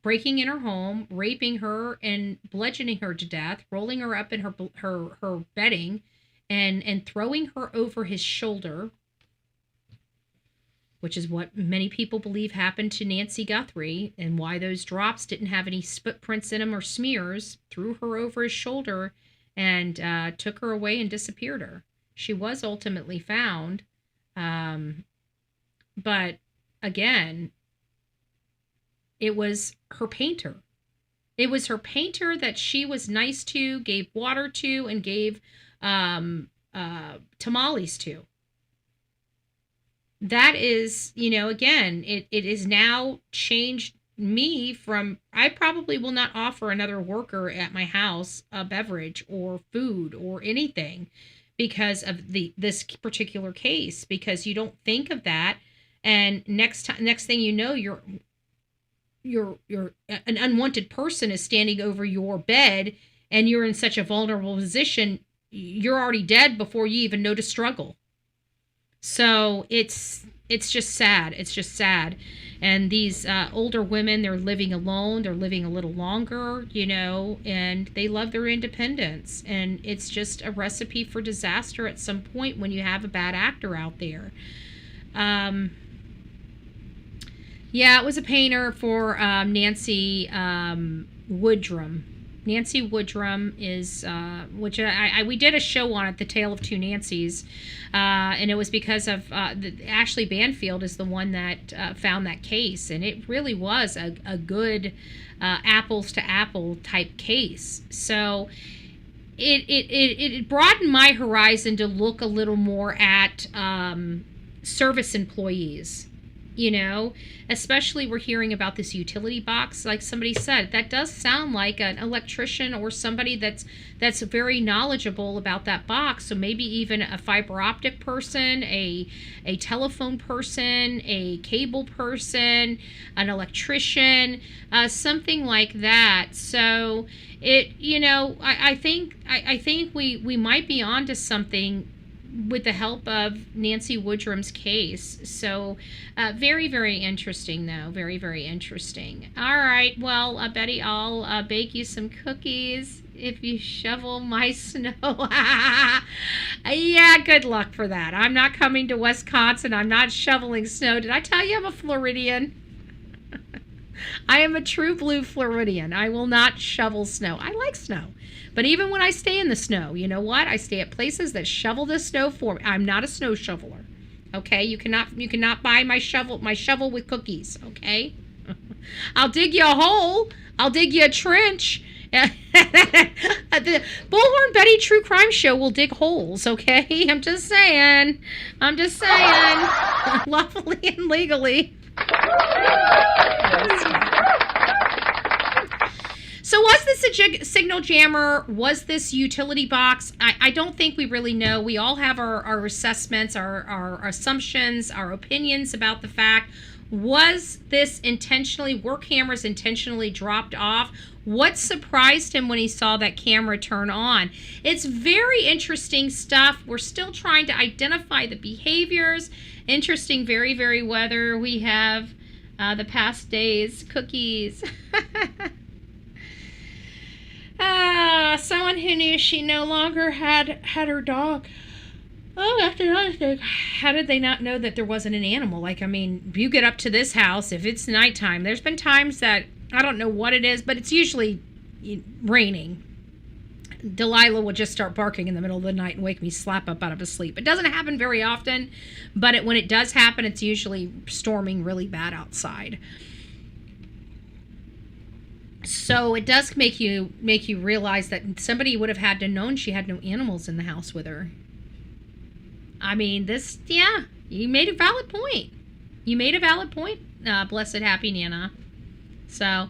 breaking in her home, raping her, and bludgeoning her to death, rolling her up in her bedding, and throwing her over his shoulder, which is what many people believe happened to Nancy Guthrie, and why those drops didn't have any footprints in them or smears. Threw her over his shoulder and took her away and disappeared her. She was ultimately found, but again, it was her painter. It was her painter that she was nice to, gave water to, and gave tamales to. That is, again, it is now changed me from, I probably will not offer another worker at my house a beverage or food or anything because of this particular case, because you don't think of that. And next thing you know, you're an unwanted person is standing over your bed, and you're in such a vulnerable position. You're already dead before you even know to struggle. So it's just sad. It's just sad. And these older women, they're living alone. They're living a little longer, and they love their independence. And it's just a recipe for disaster at some point when you have a bad actor out there. Yeah, it was a painter for Nancy Woodrum. Nancy Woodrum is, which we did a show on it, The Tale of Two Nancys, and it was because of Ashley Banfield is the one that found that case, and it really was a good apples to apple type case. So it broadened my horizon to look a little more at service employees. Especially we're hearing about this utility box, like somebody said, that does sound like an electrician or somebody that's very knowledgeable about that box. So maybe even a fiber optic person, a telephone person, a cable person, an electrician, something like that. So I think we might be onto something with the help of Nancy Woodrum's case. So very, very interesting, though. Very, very interesting. All right. Well, Betty, I'll bake you some cookies if you shovel my snow. Yeah, good luck for that. I'm not coming to Wisconsin. I'm not shoveling snow. Did I tell you I'm a Floridian? I am a true blue Floridian. I will not shovel snow. I like snow. But even when I stay in the snow, you know what? I stay at places that shovel the snow for me. I'm not a snow shoveler. Okay? You cannot buy my shovel with cookies, okay? I'll dig you a hole. I'll dig you a trench. The Bullhorn Betty True Crime Show will dig holes, okay? I'm just saying. Lawfully and legally. So was this a signal jammer? Was this utility box? I don't think we really know. We all have our assessments, our assumptions, our opinions about the fact. Was this were cameras intentionally dropped off? What surprised him when he saw that camera turn on? It's very interesting stuff. We're still trying to identify the behaviors. Interesting, very, very weather. We have the past days, cookies. Someone who knew she no longer had her dog. Oh, that's another thing. How did they not know that there wasn't an animal? You get up to this house, if it's nighttime, there's been times that, I don't know what it is, but it's usually raining. Delilah will just start barking in the middle of the night and wake me slap up out of a sleep. It doesn't happen very often, but when it does happen, it's usually storming really bad outside. So it does make you realize that somebody would have had to known she had no animals in the house with her. You made a valid point. Blessed happy Nana. So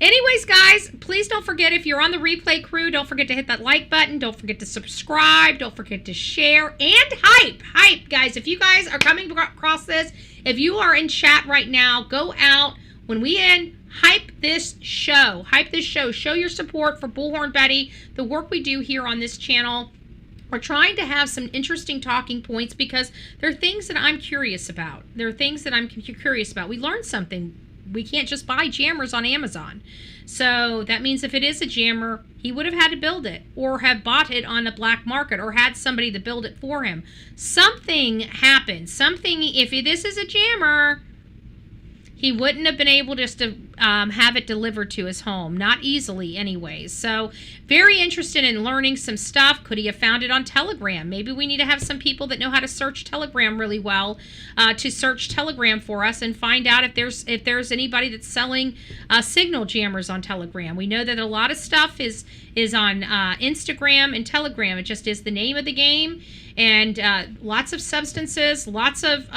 Anyways, guys, please don't forget, if you're on the replay crew, don't forget to hit that like button. Don't forget to subscribe. Don't forget to share and hype. Hype, guys. If you guys are coming across this, if you are in chat right now, go out. When we end, hype this show. Hype this show. Show your support for Bullhorn Betty, the work we do here on this channel. We're trying to have some interesting talking points because there are things that I'm curious about. There are things that I'm curious about. We learned something. We can't just buy jammers on Amazon. So that means if it is a jammer, he would have had to build it or have bought it on the black market or had somebody to build it for him. Something happened. Something, if this is a jammer, he wouldn't have been able just to have it delivered to his home. Not easily anyways. So very interested in learning some stuff. Could he have found it on Telegram? Maybe we need to have some people that know how to search Telegram really well to search Telegram for us and find out if there's anybody that's selling signal jammers on Telegram. We know that a lot of stuff is on Instagram and Telegram. It just is the name of the game. And lots of substances, lots of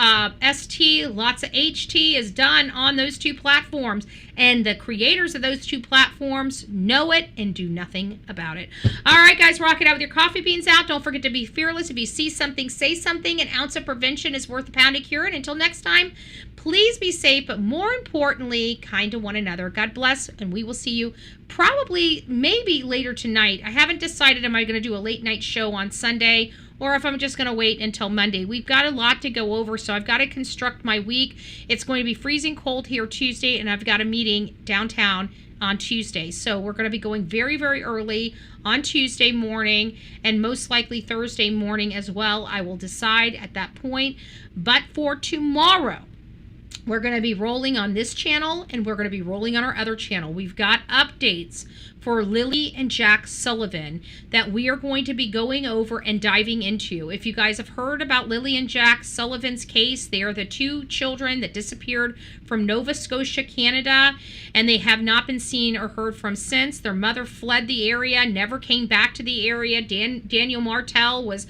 ST, lots of HT is done on those two platforms. And the creators of those two platforms know it and do nothing about it. All right, guys, rock it out with your coffee beans out. Don't forget to be fearless. If you see something, say something. An ounce of prevention is worth a pound of cure. And until next time, please be safe, but more importantly, kind to one another. God bless, and we will see you probably, maybe later tonight. I haven't decided, am I going to do a late night show on Sunday or if I'm just going to wait until Monday. We've got a lot to go over, so I've got to construct my week. It's going to be freezing cold here Tuesday, and I've got a meeting downtown on Tuesday. So we're going to be going very, very early on Tuesday morning and most likely Thursday morning as well. I will decide at that point. But for tomorrow, we're going to be rolling on this channel and we're going to be rolling on our other channel. We've got updates for Lily and Jack Sullivan that we are going to be going over and diving into. If you guys have heard about Lily and Jack Sullivan's case, they are the two children that disappeared from Nova Scotia, Canada, and they have not been seen or heard from since. Their mother fled the area, never came back to the area. Daniel Martel was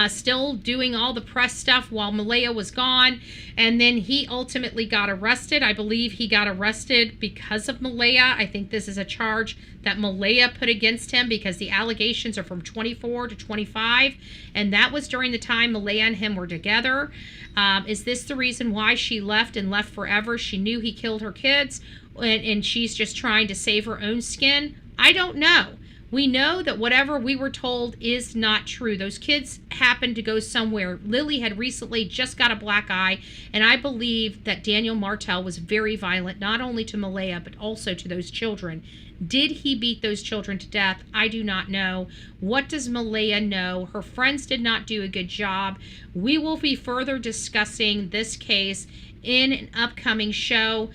still doing all the press stuff while Malaya was gone, and then he ultimately got arrested. I believe he got arrested because of Malaya. I think this is a charge that Malaya put against him because the allegations are from 24 to 25, and that was during the time Malaya and him were together. Is this the reason why she left and left forever? She knew he killed her kids, and she's just trying to save her own skin? I don't know. We know that whatever we were told is not true. Those kids happened to go somewhere. Lily had recently just got a black eye, and I believe that Daniel Martel was very violent, not only to Malaya, but also to those children. Did he beat those children to death? I do not know. What does Malaya know? Her friends did not do a good job. We will be further discussing this case in an upcoming show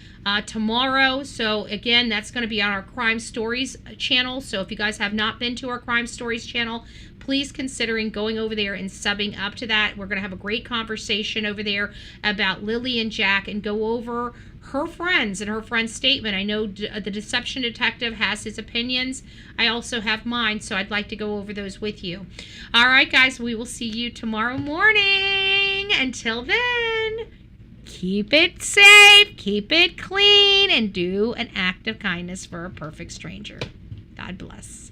tomorrow. So again, that's going to be on our Crime Stories channel. So if you guys have not been to our Crime Stories channel, please considering going over there and subbing up to that. We're going to have a great conversation over there about Lily and Jack and go over her friends and her friend's statement. I know the deception detective has his opinions. I also have mine, so I'd like to go over those with you. All right, guys, we will see you tomorrow morning. Until then, keep it safe, keep it clean, and do an act of kindness for a perfect stranger. God bless.